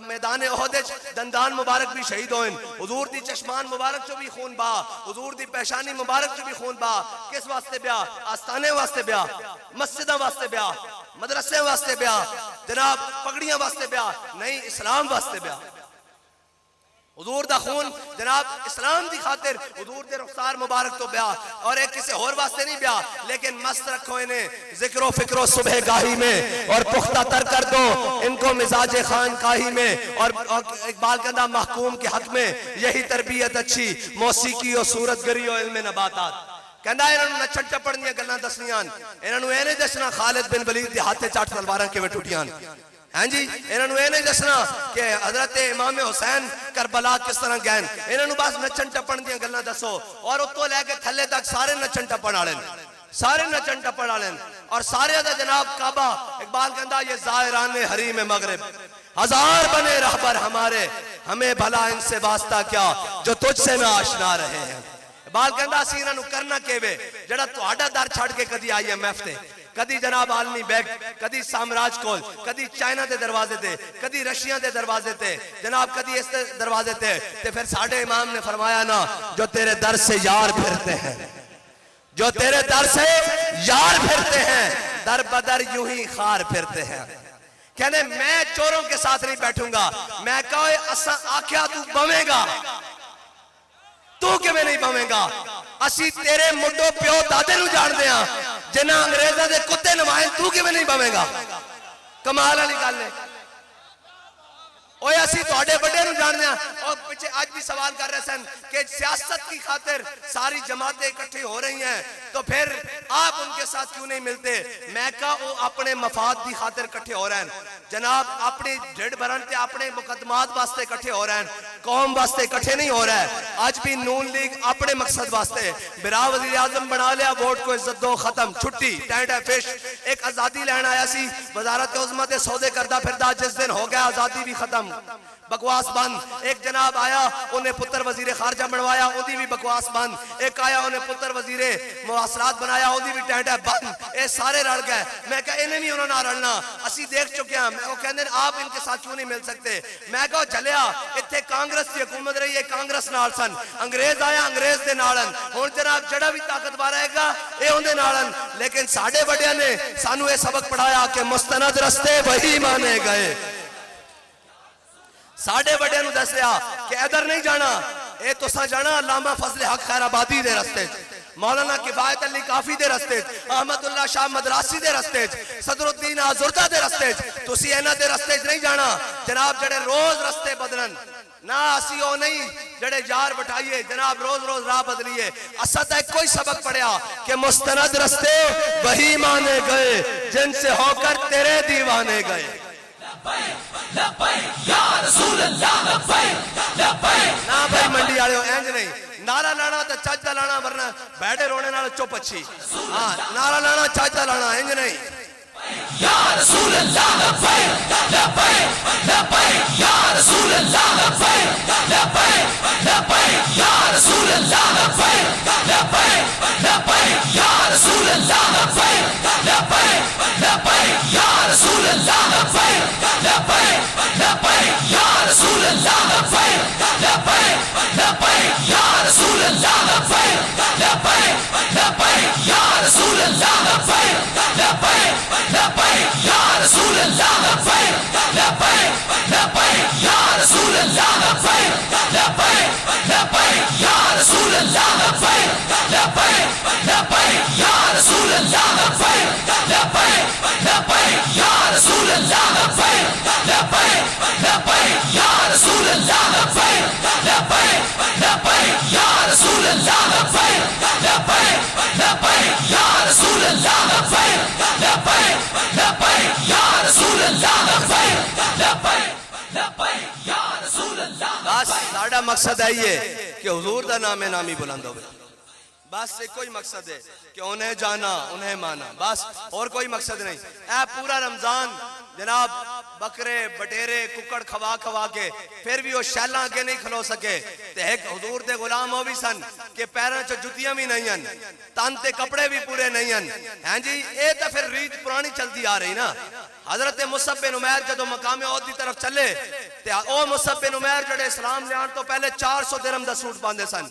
میدان احد دندان مبارک بھی شہید ہوئن حضور دی چشمان مبارک چو بھی خون با حضور دی پیشانی مبارک چو بھی خون با کس واسطے بیا آستانے واسطے بیا مسجدہ واسطے بیا مدرسے واسطے بیا جناب پگڑیاں واسطے بیا نہیں اسلام واسطے بیا حضور دا خون جناب اسلام دی خاطر حضور دے رخسار مبارک تو بیا اور ایک کسی اور واسطے نہیں بیا لیکن مست رکھو انہیں ذکر و فکر و صبح گاہی میں اور پختہ تر کر دو ان کو مزاج خان کاہی میں اور اقبال کہندہ محکوم کے حق میں یہی تربیت اچھی موسیقی و صورت گری و علم نباتات کہندہ انہوں نے نچھن چپڑ دیا گلنا دسنیاں انہوں نے اینے دسنا خالد بن ولید دی ہاتھے چاٹ تلواراں کے وٹوٹیاں ہاں جی انہوں نے نہیں دسنا کہ حضرت امام حسین کربلا کس طرح گئن انہوں نے بس نچن ٹپن دیا گلنا دسو اور اتو لے کے تھلے تک سارے نچن ٹپن آلیں سارے نچن ٹپن آلیں اور سارے دا جناب کعبہ اقبال کہندہ یہ زائران حریم مغرب ہزار بنے رہبر ہمارے ہمیں بھلا ان سے واسطہ کیا جو تجھ سے نہ آشنا رہے ہیں اقبال کہندہ سینہ نو کرنا کیوے جڑا تو آڈا دار چھڑ کے کدی آئی ایم ایف تے کدی جناب عالمی بیگ کدی سامراج کول کدی چائنا دے دروازے تے کدی رشیا دے دروازے تے جناب کدی اس دروازے تے پھر ساڑھے امام نے فرمایا نا جو تیرے در سے یار پھرتے ہیں جو تیرے در سے یار پھرتے ہیں در بدر یوں ہی خار پھرتے ہیں کہنے میں چوروں کے ساتھ نہیں بیٹھوں گا میں کہے اسا آکھیا تو بمیں گا تو کہ میں نہیں بمیں گا اسی تیرے مڈو پیو دادے نو جان دیاں جنہ انگریزہ دے کتے نمائن تو کہ میں نہیں بمیں گا کمال علی گل ہے اوہ اسی تو آڈے بڑے نو جان دیاں اور پچھے آج بھی سوال کر رہے سن کہ سیاست کی خاطر ساری جماعتیں اکٹھے ہو رہی ہیں تو پھر آپ ان کے ساتھ کیوں نہیں ملتے میں کہا وہ اپنے مفاد دی خاطر اکٹھے ہو رہے ہیں جناب اپنی ڈھڑ برنتے اپنے مقدمات واسطے اکٹھے ہو رہے ہیں قوم واسطے اکٹھے نہیں ہو رہا ہے آج بھی نون لیگ اپنے مقصد واسطے برا وزیر اعظم بنا لیا ووٹ کو عزت دو ختم چھٹی ٹینٹ ہے فش ایک آزادی لین آیا سی وزارت عظمت سودے کردہ پھردہ جس دن ہو گیا آزادی بھی ختم بکواس بند ایک جناب آیا انہیں پتر وزیر خارجہ بنوایا اندھی بھی بکواس بند ایک آیا انہیں پتر وزیر مواصلات بنایا اندھی بھی ٹینٹ ہے بند اے سارے رڑ گئے میں کہا انہیں نہیں انہوں نے رڑنا اسی دیکھ چکے ہیں وہ کہنے آپ ان کے ساتھ کیوں نہیں مل سکتے میں کہا چلیا اتھے کانگریس کانگریس کی حکومت رہی ہے کانگریس نال سن انگریز آیا انگریز دے نالن ہن جناب جڑا بھی طاقتور آئے گا اے اندے نالن لیکن ساڈے بڑیاں نے سانو یہ سبق پڑھایا کہ مستند رستے وہی مانے گئے ساڈے بڑیاں نو دسیا کہ ادھر نہیں جانا اے تساں جانا علامہ فضل حق خیر آبادی دے رستے مولانا کفایت علی کافی دے رستے احمد اللہ شاہ مدراسی دے رستے صدر الدین آزردہ دے رستے تسی اینا دے رستے نہیں جانا جناب جڑے روز رستے بدلن نہ اسی او نہیں جڑے یار بٹھائیے جناب روز روز راہ بدلیے اسا تے کوئی سبق پڑھیا کہ مستند رستے وہی مانے گئے جن سے ہو کر تیرے دیوانے گئے یا رسول اللہ لبیک نہ بھائی منڈی والے انج نہیں نعرہ لانا تے چج دا لانا ورنہ بیٹھے رونے نال چپ اچھی ہاں نعرہ لانا چج دا لانا انج نہیں یا رسول اللہ لبیک لبیک یا رسول اللہ لبیک لبیک یا رسول اللہ لبیک لبیک یا رسول اللہ لبیک لبیک یا رسول اللہ لبیک لبیک یا رسول اللہ لبیک لبیک یا رسول اللہ لبیک لبیک یا رسول اللہ لبیک لبیک یا رسول اللہ لبیک لبیک یا رسول اللہ لبیک لبیک یا رسول اللہ لبیک لبیک یا رسول اللہ لبیک لبیک یا رسول اللہ لبیک لبیک یا رسول اللہ لبیک لبیک یا رسول اللہ لبیک لبیک یا رسول اللہ لبیک لبیک یا رسول اللہ لبیک لبیک یا رسول اللہ بس ساڈا مقصد ہے یہ کہ حضور دا نام نامی بلند ہوئے بس ایک کوئی مقصد ہے کہ انہیں جانا انہیں مانا بس اور کوئی مقصد نہیں اے پورا رمضان جناب بکرے بٹیرے ککڑ کھوا کھوا کے پھر بھی وہ شیلاں کے نہیں کھلو سکے تے ایک حضور دے غلام ہو بھی سن کہ پیروں چ جتیاں بھی نہیں ہیں تن تے کپڑے بھی پورے نہیں ہیں ہاں جی اے تے پھر ریت پرانی چلتی آ رہی نا حضرت مصعب بن عمیر جدو مقام عہد دی طرف چلے تے او مصعب بن عمیر جڑے اسلام لیان تو پہلے 400 درہم دا سوٹ پاندے سن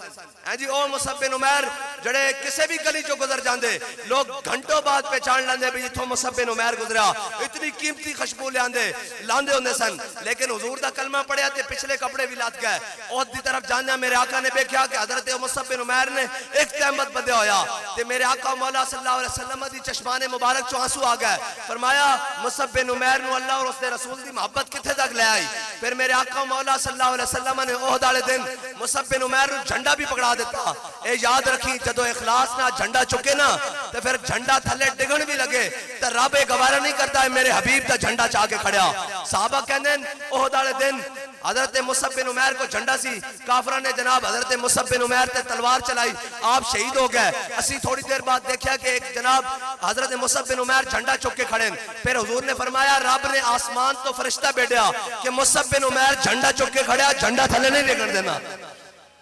ہاں جی او مصعب بن عمیر جڑے کسے بھی گلی چو گزر جاندے لوگ گھنٹوں بعد پہچان لیندے بھی جتھوں مصعب بن عمیر گزریا اتنی قیمتی خوشبو لاندے ہوندے سن لیکن حضور دا کلمہ پڑھیا تے پچھلے کپڑے بھی لات گئے عہد دی طرف جاندے میرے آقا نے دیکھا کہ حضرت مصعب بن عمیر نے ایک تہمت بدے ہویا تے میرے آقا مولا صلی اللہ علیہ وسلم دی چشمان مبارک چو آنسو آ گئے فرمایا مصعب بن عمیر نو اللہ اور اس دے رسول دی محبت کتھے تک لے آئی پھر میرے آقا مولا صلی اللہ علیہ وسلم نے عہد والے دن مصعب بن عمیر نو جھنڈا بھی پکڑا دیتا اے یاد رکھی جدو اخلاص نہ جھنڈا چکے نا تے پھر جھنڈا تھلے ڈگن بھی لگے تے رب گوارا نہیں کرتا ہے میرے حبیب دا جھنڈا چاہ کے کھڑیا صحابہ کہندے عہد والے دن حضرت مصعب بن عمیر کو جھنڈا سی کافران نے جناب حضرت مصعب بن عمیر تے تلوار چلائی آپ شہید ہو گئے اسی تھوڑی دیر بعد دیکھا کہ ایک جناب حضرت مصعب بن عمیر جھنڈا چک کے کھڑے پھر حضور نے فرمایا رب نے آسمان تو فرشتہ بھیجا کہ مصعب بن عمیر جھنڈا چک کے کھڑیا جھنڈا تھلے نہیں ڈگن دینا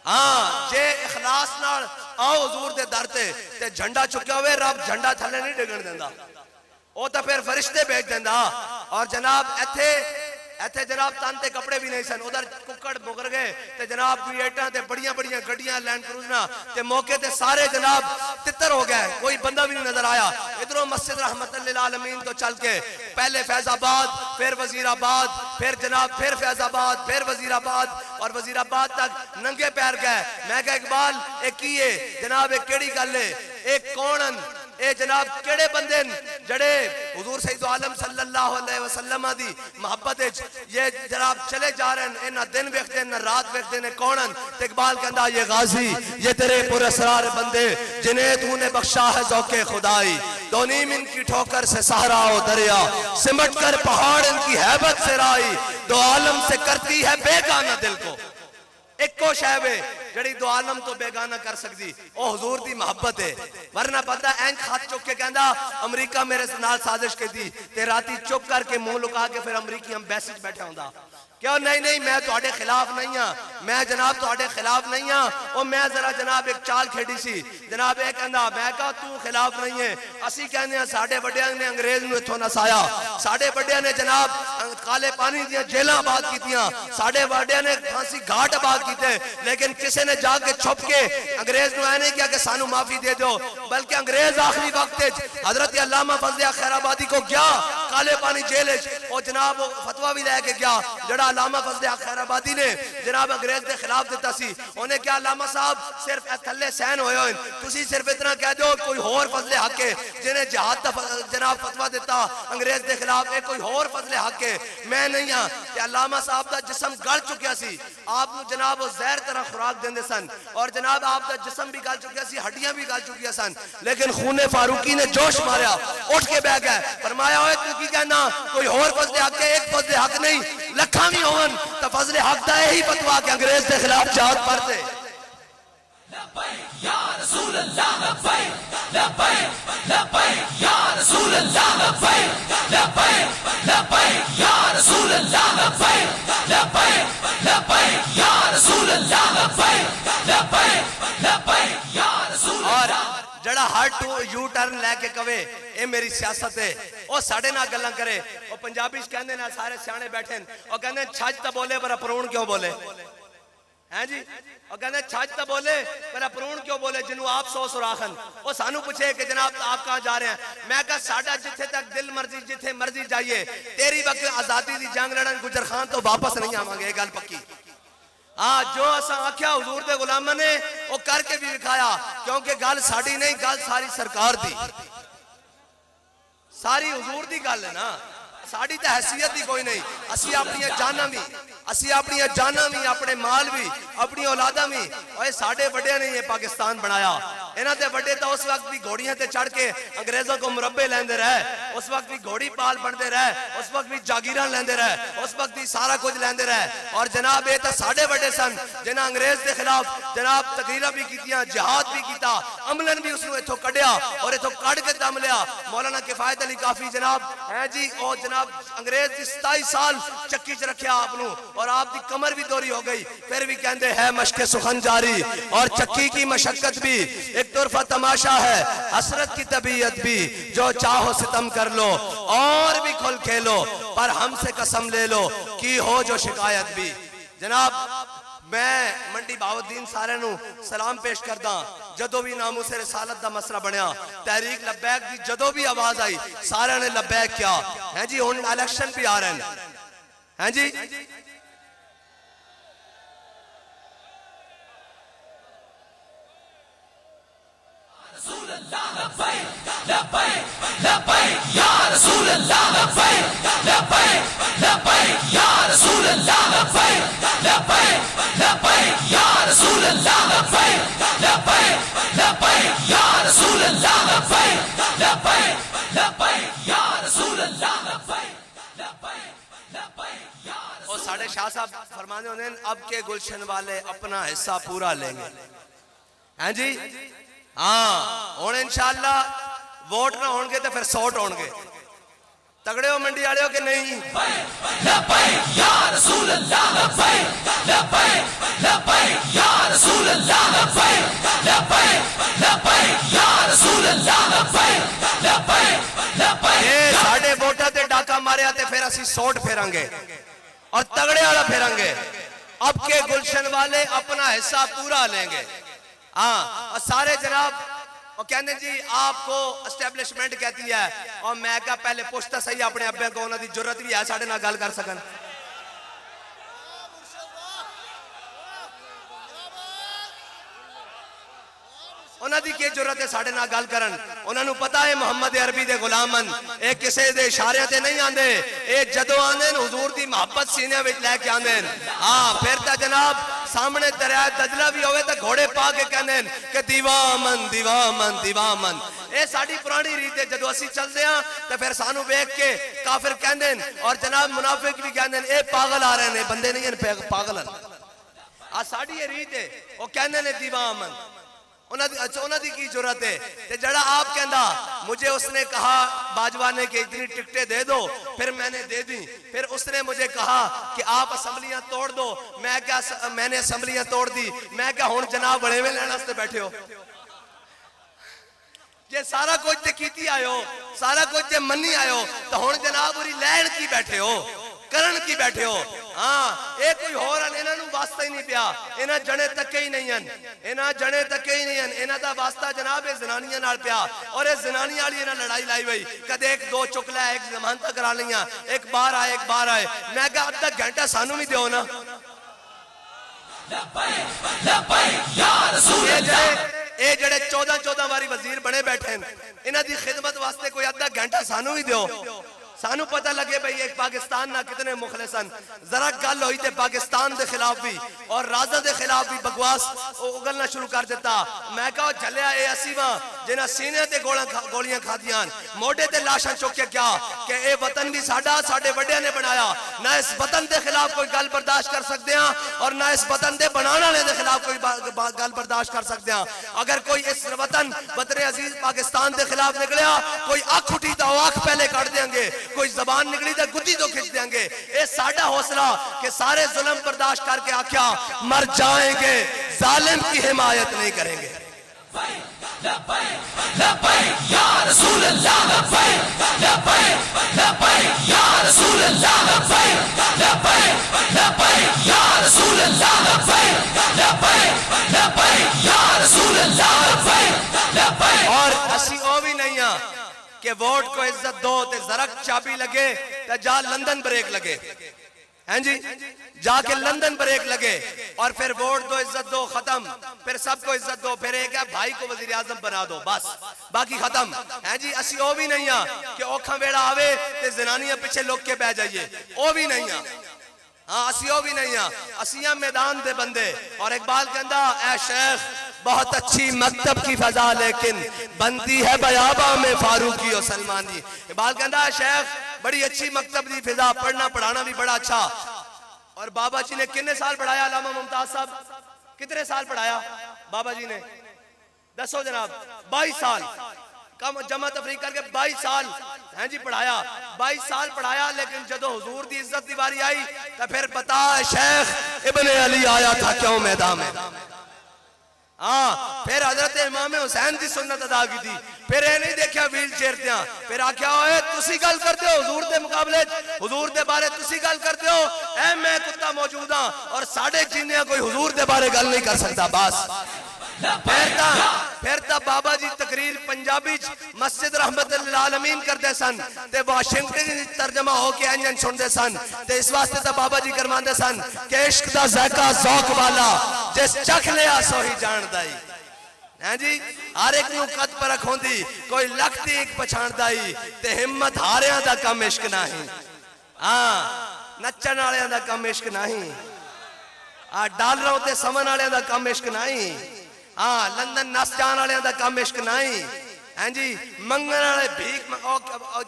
ہاں جے اخلاص نال آؤ حضور دے در تے جھنڈا چکیا ہوئے رب جھنڈا تھلے نہیں ڈگن دیندا او تا پھر فرشتے بھیج دیندا اور جناب ایتھے جناب تن تے کپڑے بھی نہیں سن ادھر ککڑ بگر گئے تے جناب ویٹاں تے بڑیاں بڑیاں گڈیاں لینڈ کروزنا تے موقع تے سارے جناب تتر ہو گئے کوئی بندہ بھی نہیں نظر آیا ادھروں مسجد رحمت للعالمین تو چل کے پہلے فیض آباد پھر وزیر آباد پھر جناب پھر فیض آباد پھر وزیر آباد اور وزیر آباد تک ننگے پیر گئے میں کہا اقبال ایک کیے جناب ایک کیڑی گل ہے ایک کونن اے جناب کیڑے بندے جڑے حضور سید عالم صلی اللہ علیہ وسلم دی محبت یہ جناب چلے جا رہے ہیں نہ دن ویکھتے نہ رات ویکھتے نے کونن تے اقبال کہندا یہ غازی یہ تیرے پر اسرار بندے جنہیں تو نے بخشا ہے ذوق خدائی دو نیم ان کی ٹھوکر سے صحرا و دریا سمٹ کر پہاڑ ان کی ہیبت سے رائی دو عالم سے کرتی ہے بیگانہ دل کو ایک کو شہوے جڑی دو عالم تو بیگانہ کر سکتی او حضور دی محبت ہے ورنہ پتہ این خط چک کے کہندا امریکہ میرے نال سازش کی تھی تے راتی چپ کر کے منہ لکا کے پھر امریکی ہم بیسج بیٹھے ہوندا کہ نہیں میں تواڈے خلاف نہیں ہاں، میں جناب تواڈے خلاف نہیں ہاں، اور میں ذرا جناب ایک چال کھیڈی سی، جناب یہ کہندا میں کہا تو خلاف نہیں ہے، اسی کہنے ہیں ساڈے بڑیاں نے انگریز نو اتھوں نسایا، ساڈے بڑیاں نے جناب کالے پانی دیاں جیلاں آباد کیتیاں، ساڈے بڑیاں نے پھانسی گھاٹ آباد کیتے، لیکن کسے نے جا کے چھپ کے انگریز نو نہیں کیا کہ سانو معافی دے دو، بلکہ انگریز آخری وقت حضرت علامہ فضل خیر آبادی کو گیا کالے پانی جیل اور جناب فتویٰ بھی لے کے گیا جڑا علامہ فضل خیر آبادی نے جناب انگریز کے خلاف دیتا سی، انہیں کیا علامہ صاحب صرف تھلے سین ہوئے ہوئے تسی صرف اتنا کہہ دو کوئی اور فضل حق ہے جنہیں جہاد جناب فتویٰ دیتا انگریز کے خلاف ایک کوئی اور فضل حق ہے، میں نہیں ہاں کہ علامہ صاحب دا جسم گل چکیا سی، آپ نو جناب زہر طرح خوراک دیندے سن اور جناب آپ دا جسم بھی گل چکیا سی، ہڈیاں بھی گل چکیا سن، لیکن خون فاروقی نے جوش ماریا، اٹھ کے بیٹھ گئے، فرمایا ہوئے تو کی کہنا کوئی اور فضل حق ہے، ایک فضل حق نہیں لکھاں بھی ہون تو فضل حق دا یہی فتویٰ کہ انگریز کے خلاف جہاد پڑھتے۔ لبیک یا رسول اللہ لبیک لبیک لبیک یا رسول اللہ لبیک لبیک لبیک یا رسول اللہ لبیک لبیک لبیک یا رسول اللہ لبیک لبیک لبیک یا رسول اور اللہ۔ جڑا ہر یو ٹرن لے کے کہے اے میری سیاست ہے وہ ساڑے نہ گلاں کرے، وہ پنجابی کہندے نا سارے سیانے بیٹھے اور کہندے چھج تا بولے پر اپرون کیوں بولے ہیں جی، اور کہندے چھج تا بولے پر اپرون کیوں بولے جنہوں آپ سو سراخن، وہ سانو پوچھے کہ جناب آپ کہاں جا رہے ہیں، میں کہا ساڑھا جتھے تک دل مرضی جتھے مرضی جائیے، تیری وقت آزادی دی جنگ لڑن گجر خان تو واپس نہیں آواں گے، گل پکی۔ جو اساں آکھیا حضور دے غلامہ نے وہ کر کے بھی دکھایا، کیونکہ گل ساڑی نہیں گل ساری سرکار دی، ساری حضور دی گل ہے نا، ساڑی تے حیثیت دی کوئی نہیں، اسی اپنی جاناں بھی اپنے مال بھی اپنی اولاداں بھی، اور ساڑے بڑے نے یہ پاکستان بنایا، انہاں تے بڑے تا اس وقت بھی گھوڑیاں تے چڑھ کے انگریزوں کو مربے لیندے رہے، اس وقت بھی گھوڑی پال بندے رہے، اس وقت بھی جاگیران لیندے رہے، اس وقت بھی سارا کچھ لیندے رہے، اور جناب یہ تا ساڑے بڑے سن جنہاں انگریز دے خلاف جناب تقریرہ بھی کیتیاں، جہاد بھی کیتا، عملن بھی اس نے اتھو کڑیا اور اتھو کڑ کے دم لیا۔ مولانا کفایت علی کافی جناب ہے جی، اور جناب انگریز دی 27 سال چکی چ رکھیا آپ نو، اور آپ دی کمر بھی دوری ہو گئی، پھر بھی کہندے ہے مشق سخن جاری، اور چکی کی مشقت بھی ایک طرفہ تماشا ہے، حسرت کی طبیعت بھی، جو چاہو ستم کر لو اور بھی کھل کھیلو، پر ہم سے قسم لے لو کی ہو جو شکایت بھی۔ جناب میں منڈی بہاؤالدین سارے نو سلام پیش کردہ، جدو بھی ناموس رسالت دا مسئلہ بنیا، تحریک لبیک دی جدو بھی آواز آئی سارے نے لبیک کیا ہے جی، ان الیکشن بھی آ رہے ہیں جی، رسول اللہ لبیک لبیک لبیک یا رسول اللہ لبیک لبیک لبیک یا رسول اللہ لبیک لبیک لبیک یا رسول اللہ لبیک لبیک لبیک یا رسول اللہ لبیک لبیک لبیک یا رسول اللہ لبیک لبیک لبیک یا رسول۔ اور ساڑھے شاہ صاحب فرمانے ہونے ہیں اب کے گلشن والے اپنا حصہ پورا لیں گے ہیں جی، ہاں اور انشاءاللہ ووٹ نہ ہونگے تو پھر سوٹ ہونگے، تگڑے ہو منڈی آڑے ہو کہ نہیں؟ لبیک یا رسول اللہ لبیک لبیک لبیک یا رسول اللہ لبیک لبیک لبیک یا رسول اللہ لبیک لبیک لبیک۔ یہ ساڑھے ووٹا تے ڈاکہ مارے آتے پھر اسی سوٹ پھیرنگے اور تگڑے آڑا پھیرنگے، اب کے گلشن والے اپنا حصہ پورا لیں گے، ہاں اور سارے جناب اور کہنے جی آپ کو اسٹیبلشمنٹ کہتی ہے، اور میں کہا پہلے پوچھتا صحیح اپنے ابے کو، انہوں دی جرت بھی ہے ساڑھے نہ گل کر سکن، انہوں دی کی جرت ہے ساڑھے نہ گل کرن، انہوں نے پتا ہے محمد عربی دے غلامن ایک کسے دے اشارے تے نہیں آندے، ایک جدو آندے حضور دی محبت سینے وچ لے کے آندے، ہاں پھر تا جناب سامنے دریائے دجلہ بھی ہوئے تا گھوڑے پا کے کہندے کہ دیوامن دیوامن دیوامن، اے ساڑھی پرانی ریت ہے، جدو اسی چل دے ہاں تو پھر سانو بیک کے کافر کہندے اور جناب منافق بھی کہندے اے پاگل آ رہے ہیں، بندے نہیں ہیں پاگل ہیں، ساڑھی یہ ریت ہے وہ کہندے دیوامن، انہاں دی کی جرت ہے تے جڑا آپ کہندا مجھے اس نے کہا باجوہ نے کہ اتنی ٹکٹیں دے دو، پھر میں نے دے دی، پھر اس نے مجھے کہا کہ آپ اسمبلیاں توڑ دو، میں نے اسمبلیاں توڑ دی، میں کہا ہون جناب بڑے میں لینا سے بیٹھے ہو، یہ سارا کچھ تے کیتی آئے ہو، سارا کچھ تے منی آئے ہو، تو ہون جناب بری لین کی بیٹھے ہو، کرن کی بیٹھے ہو. ہاں اے کوئی ہو رہا انہاں نوں واسطہ ہی نہیں پیا، انہاں جنے تکے ہی نہیں ہیں، انہاں جنے تکے ہی نہیں ہیں، انہاں دا واسطہ جناب اے زنانیاں نال پیا، اور اے زنانیاں والی انہاں لڑائی لائی ہوئی، کدے ایک دو چکلا ہے، ایک ضمانتاں کرا لیاں، ایک بار آئے، میں کہا اب تک گھنٹہ سانوں بھی دیو نا. اے جڑے 14 باری وزیر بنے بیٹھے ہیں، انہاں دی خدمت واسطے کوئی ادھا گھنٹہ سانوں بھی دیو، سانو پتہ لگے بھئی ایک پاکستان نہ کتنے مخلصن. ذرا گل ہوئی تے پاکستان دے خلاف بھی اور رازہ دے خلاف بھی بکواس اگلنا شروع کر دیتا. میں کہا جھلیا اے اسیواں جنہاں سینے تے گولیاں کھا دیاں، موڈے تے لاشاں چکے کیا کہ اے وطن بھی ساڈے وڈے نے بنایا، نہ اس وطن دے خلاف کوئی گل برداشت کر سکتے ہیں اور نہ اس وطن دے بنانے والے دے خلاف کوئی گل برداشت کر سکتے ہیں. اگر کوئی اس وطن عزیز پاکستان دے خلاف نکلیا، کوئی آنکھ اٹھی تو آنکھ پہلے کاٹ دیں گے، کوئی زبان نکلی تو گدی تو کھچ دیں گے. اے ساڈا حوصلہ کہ سارے ظلم برداشت کر کے آکھیا مر جائیں گے، ظالم کی حمایت نہیں کریں گے. لبیک یا رسول اللہ، لبیک لبیک یا رسول اللہ، لبیک یا رسول اللہ، لبیک یا رسول اللہ. اور اسی او بھی نہیں ہاں کہ ووٹ کو عزت دو تے زرک چابی لگے تے جا لندن بریک لگے، ہیں جی جا کے لندن بریک لگے اور پھر ووٹ دو عزت دو ختم، پھر سب کو عزت دو، پھر ایک ہے بھائی کو وزیر اعظم بنا دو، بس باقی ختم. ہیں جی اسی او بھی نہیں ہاں کہ اوکھا ویڑا آوے تے زنانیاں پیچھے لوگ کے بہ جائیے، او بھی نہیں ہاں. ہاں اسی او بھی نہیں ہاں، اسیاں میدان دے بندے. اور اقبال کہندا اے شیخ بہت اچھی مکتب کی فضا لیکن بنتی ہے بیاباں میں فاروقی و سلمانی. اقبال کہندا ہے شیخ بڑی اچھی مکتب دی فضا، پڑھنا پڑھانا بھی بڑا اچھا. اور بابا جی نے کتنے سال پڑھایا؟ علامہ ممتاز صاحب کتنے سال پڑھایا بابا جی نے؟ دسو جناب. 22 سال کم جمع تفریق کر کے 22 سال ہیں جی پڑھایا، 22 سال پڑھایا. لیکن جدو حضور دی عزت دی باری آئی تو پھر بتا شیخ ابن علی آیا تھا کیوں میدان میں. ہاں پھر حضرت امام حسین دی سنت ادا کی تھی، پھر اے نہیں دیکھا ویل چیئر دیاں، پھر آکھیا ہوئے تسی گل کرتے ہو حضور دے مقابلے، حضور دے بارے تسی گل کرتے ہو، اے میں کتا موجود ہاں اور ساڑھے جنیاں کوئی حضور دے بارے گل نہیں کر سکتا. بس پھر تا بابا جی تقریر پنجابی مسجد رحمت للعالمین کرتے سن تے واشنگٹن ترجمہ ہو کے انجن سن سن تے اس واسطے تا بابا جی کرمان دے سن کہ عشق دا ذائقہ ذوق والا جس چکھ لیا سو ہی جان دائی. ہیں جی ہر ایک نو قد پر رکھوں دی کوئی لکھتی ایک پچھان دائی تے ہمت ہاریاں دا کم عشق نہیں. ہاں نچن آلیاں دا کم عشق نہیں، ڈالروں تے سمن آلیاں دا کم عشق نہیں، ہاں لندن نس جان آلیاں دا کم عشق نہیں. ہیں جی منگن والے بھیک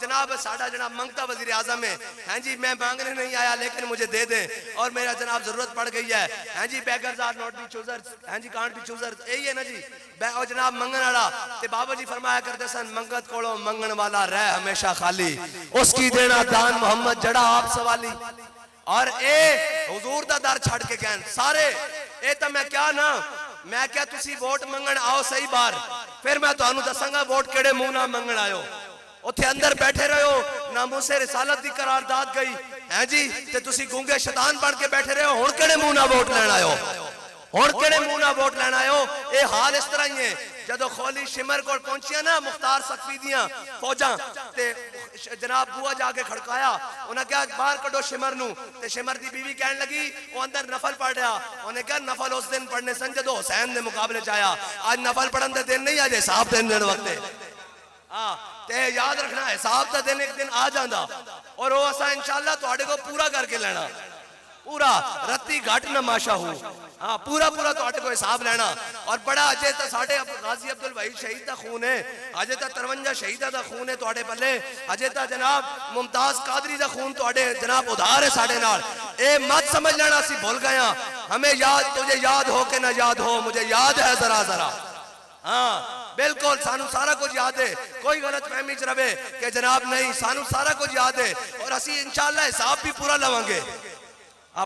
جناب ساڈا جناب منگتا وزیر اعظم ہے. ہیں جی میں مانگنے نہیں آیا لیکن مجھے دے دیں اور میرا جناب ضرورت پڑ گئی ہے. ہیں جی beggars are not be choosers, ہیں جی کانٹ بی چوزرز، یہی ہے نا جی. اور جناب منگن والا تے بابا جی فرمایا کرتے سن منگت کولو منگن والا رہ ہمیشہ خالی، اس کی دینا دان محمد جڑا آپ سوالی. اور اے حضور دا در چھڑ کے گئن سارے اے تا میں کیا نا میں کیا تسی ووٹ منگن آؤ صحیح بار، پھر میں تو انہوں دساں گا ووٹ کیڑے منہ نہ منگن آئیو. اتھے اندر بیٹھے رہے ہو ناموس رسالت دی قرارداد گئی، ہیں جی تے تسی گونگے شیطان بن کے بیٹھے رہے ہو. ہن کیڑے منہ نہ ووٹ لینا آئیو، ہن کیڑے منہ نہ ووٹ لینا آئیو. اے حال اس طرح ہی ہے. جدو خولی شمر کو پہنچیا نا مختار سقفی دیاں فوجاں تے جناب بوا جا کے کھڑکایا، انہیں کہا باہر کڑو شمر نو تے شمر دی بیوی کہنے لگی وہ اندر نفل پڑھ رہا. انہیں کہا نفل اس دن پڑھنے سن جدو حسین دے مقابلے چاہیا، آج نفل پڑھن دے دن نہیں آج حساب دن دن وقت ہے. تے یاد رکھنا حساب دا دن ایک دن آ جاندہ اور وہ اسا انشاءاللہ تو آڑے کو پورا کر کے لینا، پورا رتی گھٹ نماشا ہو. ہاں پورا تو آٹے کو حساب لینا. اور بڑا اجے تا ساڑھے غازی عبدالوحید شہید دا خون ہے، اجے تا 53 شہیدہ دا خون ہے تو آٹے پلے، اجے تا جناب ممتاز قادری دا خون تو آٹے جناب ادھار ہے ساڑھے نال. اے مت سمجھ لینا سی بھول گیا، ہمیں یاد تجھے یاد ہو کہ نہ یاد ہو مجھے یاد ہے ذرا ذرا. ہاں بالکل سانو سارا کچھ یاد ہے کوئی غلط فہمی چ رہے کہ جناب نہیں سانو سارا کچھ یاد ہے اور اسی انشاءاللہ حساب بھی پورا لواں گے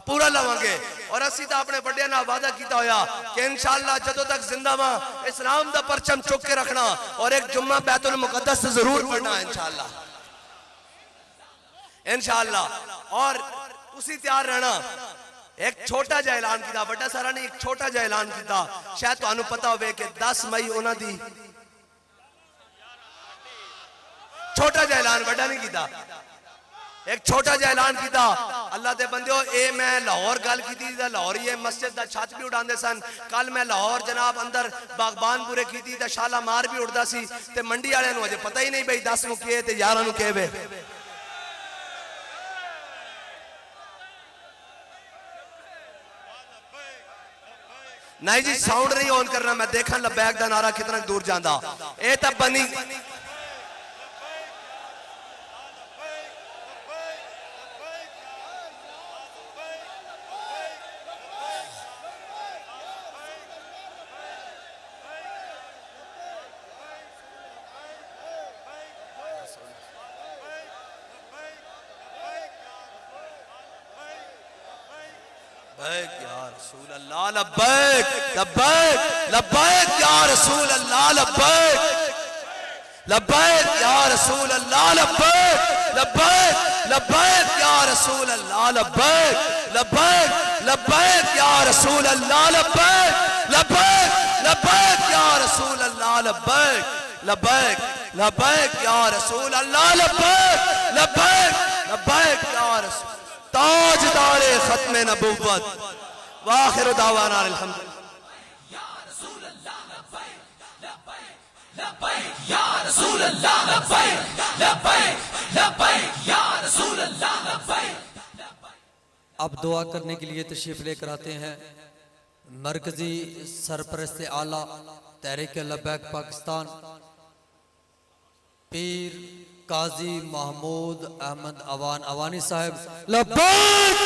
پورا لواں گے اور اسی تا اپنے بڑے نال وعدہ کیتا ہویا کہ انشاءاللہ جدوں تک زندہ ماں اسلام دا پرچم چک کے رکھنا اور ایک جمعہ بیت المقدس سے ضرور پڑھنا انشاءاللہ انشاءاللہ اور اسی تیار رہنا ایک چھوٹا جا اعلان کیتا بڑا سارا نہیں ایک چھوٹا جا اعلان کیتا شاید تو انہوں پتا ہوئے کہ 10 مئی انہوں دی چھوٹا جا اعلان بڑا نہیں کیتا ایک چھوٹا جا اعلان کیتا اللہ دے بندیو اے میں لاہور گل کیتی دا لاہور یہ مسجد دا چھت بھی اڑان دے سن کل میں لاہور جناب اندر باغبان پورے کیتی دا شالا مار بھی اڑدا سی تے منڈی آلے نو اجے پتہ ہی نہیں بھئی 10 نو کیے تے 11 نو کیے بے نہیں جی ساؤنڈ نہیں آن کرنا میں دیکھا لبیک دا نعرہ کتنا دور جاندہ اے تب بنی لبیک یا رسول اللہ لبیک لبیک لبیک یا رسول اللہ لبیک لبیک یا رسول اللہ لبیک لبیک لبیک یا رسول اللہ لبیک لبیک لبیک یا رسول اللہ لبیک لبیک لبیک یا رسول اللہ لبیک لبیک لبیک یا رسول اللہ لبیک لبیک لبیک یا رسول تاجدار ختم نبوت وآخر دعوانا الحمدللہ یا رسول اللہ لبیک لبیک لبیک یا رسول اللہ لبیک لبیک لبیک یا رسول اللہ لبیک اب دعا کرنے کے لیے تشریف لے کر آتے ہیں مرکزی سرپرست اعلیٰ تحریک لبیک پاکستان پیر قاضی محمود احمد اوان اوانی صاحب لبیک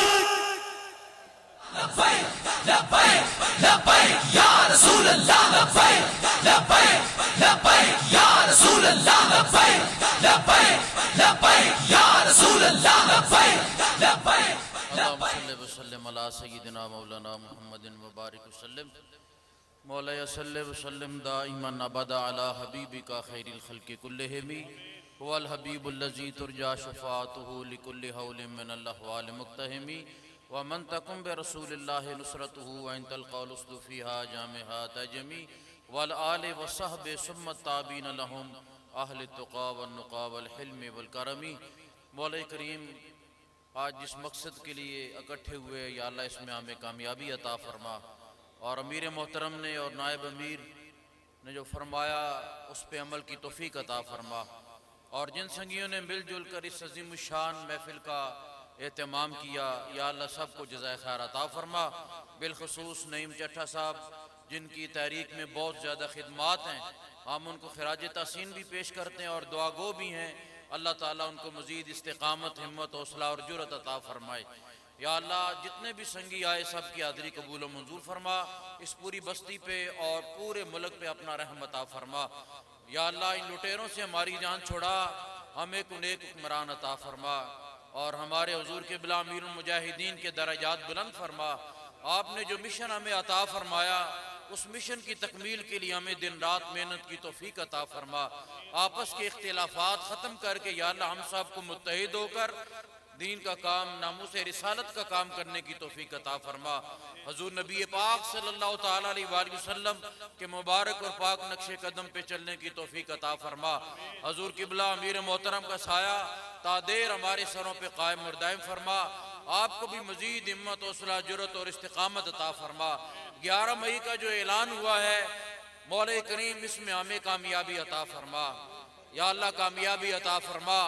لبیک لبیک لبیک یا رسول اللہ لبیک لبیک لبیک یا رسول اللہ لبیک لبیک لبیک یا رسول اللہ لبیک لبیک اللہم صلی وسلم علی سیدنا مولانا محمد مبارک وسلم مولا صلی وسلم دائما ابدا علی حبیبک خیر الخلق کلہم هو الحبیب الذی ترجا شفاعته لكل حول من الاحوال مقتحم ومن تکم برسول اللہ نصرته وان تلقى الاسد فيها جامعها تجمی والآل وصحب ثم التابعین لهم اہل التقى والنقى والحلم والکرم مولا کریم آج جس مقصد کے لیے اکٹھے ہوئے یا اللہ اس میں ہمیں کامیابی عطا فرما اور امیر محترم نے اور نائب امیر نے جو فرمایا اس پہ عمل کی توفیق عطا فرما اور جن سنگیوں نے مل جل کر اس عظیم الشان محفل کا اہتمام کیا یا اللہ سب کو جزائے خیر عطا فرما بالخصوص نعیم چٹھا صاحب جن کی تحریک میں بہت زیادہ خدمات ہیں ہم ان کو خراج تحسین بھی پیش کرتے ہیں اور دعا گو بھی ہیں اللہ تعالیٰ ان کو مزید استقامت ہمت حوصلہ اور جرأت عطا فرمائے یا اللہ جتنے بھی سنگی آئے سب کی حاضری قبول و منظور فرما اس پوری بستی پہ اور پورے ملک پہ اپنا رحم عطا فرما یا اللہ ان لٹیروں سے ہماری جان چھوڑا ہمیں کو نیک حکمران عطا فرما اور ہمارے حضور کے بلا امیر المجاہدین کے درجات بلند فرما آپ نے جو مشن ہمیں عطا فرمایا اس مشن کی تکمیل کے لیے ہمیں دن رات محنت کی توفیق عطا فرما آپس کے اختلافات ختم کر کے یا اللہ ہم سب کو متحد ہو کر دین کا کام ناموس رسالت کا کام کرنے کی توفیق عطا فرما حضور نبی پاک صلی اللہ تعالیٰ علیہ وآلہ وسلم کے مبارک اور پاک نقش قدم پہ چلنے کی توفیق عطا فرما حضور قبلہ امیر محترم کا سایہ تا دیر ہمارے سروں پہ قائم اور دائم فرما آپ کو بھی مزید ہمت حوصلہ جرأت اور استقامت عطا فرما 11 مئی کا جو اعلان ہوا ہے مولا کریم اس میں ہمیں کامیابی عطا فرما یا اللہ کامیابی عطا فرما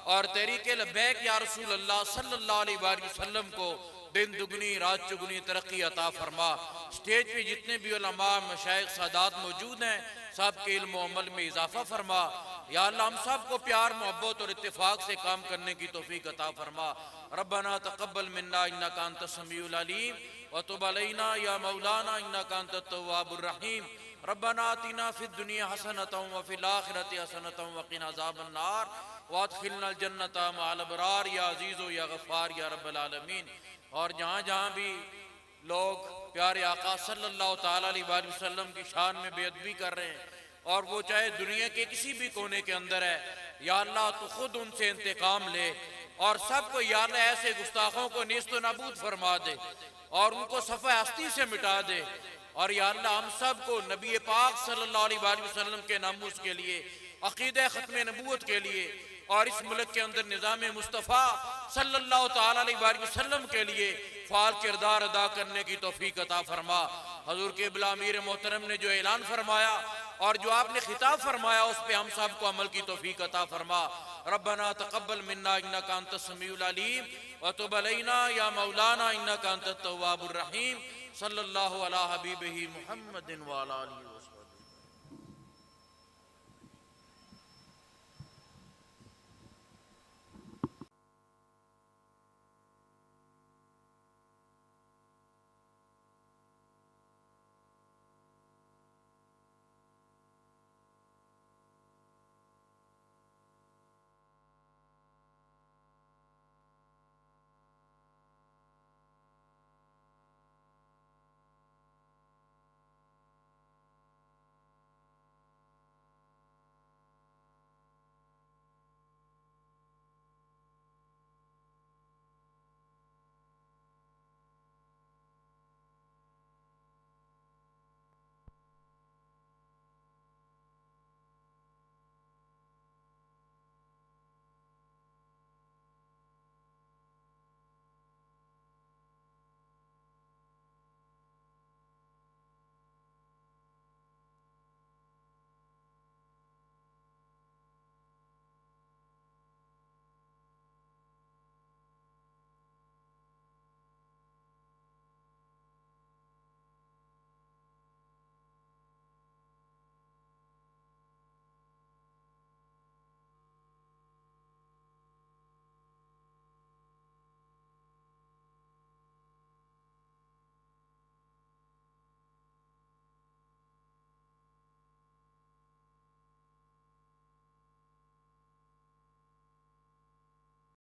اور تحریک لبیک یا رسول اللہ صلی اللہ علیہ وآلہ وسلم کو دن دگنی رات چگنی ترقی عطا فرما سٹیج پہ جتنے بھی علماء مشائخ سادات موجود ہیں سب کے علم و عمل میں اضافہ فرما یا اللہ ہم سب کو پیار محبت اور اتفاق سے کام کرنے کی توفیق عطا فرما ربنا تقبل منا انکا انت السمیع العلیم وتب علینا یا مولانا انکا انت التواب الرحیم ربنا آتنا فی الدنیا حسنۃ وفی الآخرۃ حسنۃ وقنا عذاب النار وادخلنا الجنۃ مع الابرار یا عزیز و یا غفار یا رب العالمین۔ اور جہاں جہاں بھی لوگ پیارے آقا صلی اللہ تعالیٰ علیہ وآلہ وسلم کی شان میں بے ادبی کر رہے ہیں، اور وہ چاہے دنیا کے کسی بھی کونے کے اندر ہے، یا اللہ تو خود ان سے انتقام لے، اور سب کو یا اللہ ایسے گستاخوں کو نیست و نابود فرما دے، اور ان کو صفحہ ہستی سے مٹا دے، اور یا اللہ ہم سب کو نبی پاک صلی اللہ علیہ وآلہ وسلم کے ناموس کے لیے، عقیدہ ختم نبوت کے لیے، اور اس ملک کے اندر نظام مصطفیٰ صلی اللہ تعالیٰ علیہ وآلہ وسلم کے لیے فعال کردار ادا کرنے کی توفیق عطا فرما۔ حضور قبلہ امیر محترم نے جو اعلان فرمایا اور جو آپ نے خطاب فرمایا، اس پہ ہم سب کو عمل کی توفیق عطا فرما۔ ربنا تقبل منا انک انت السمیع العلیم وتب علینا یا مولانا انک انت التواب الرحیم۔ صلی اللہ علی حبیبہ محمد وعلی آلہ وسلم۔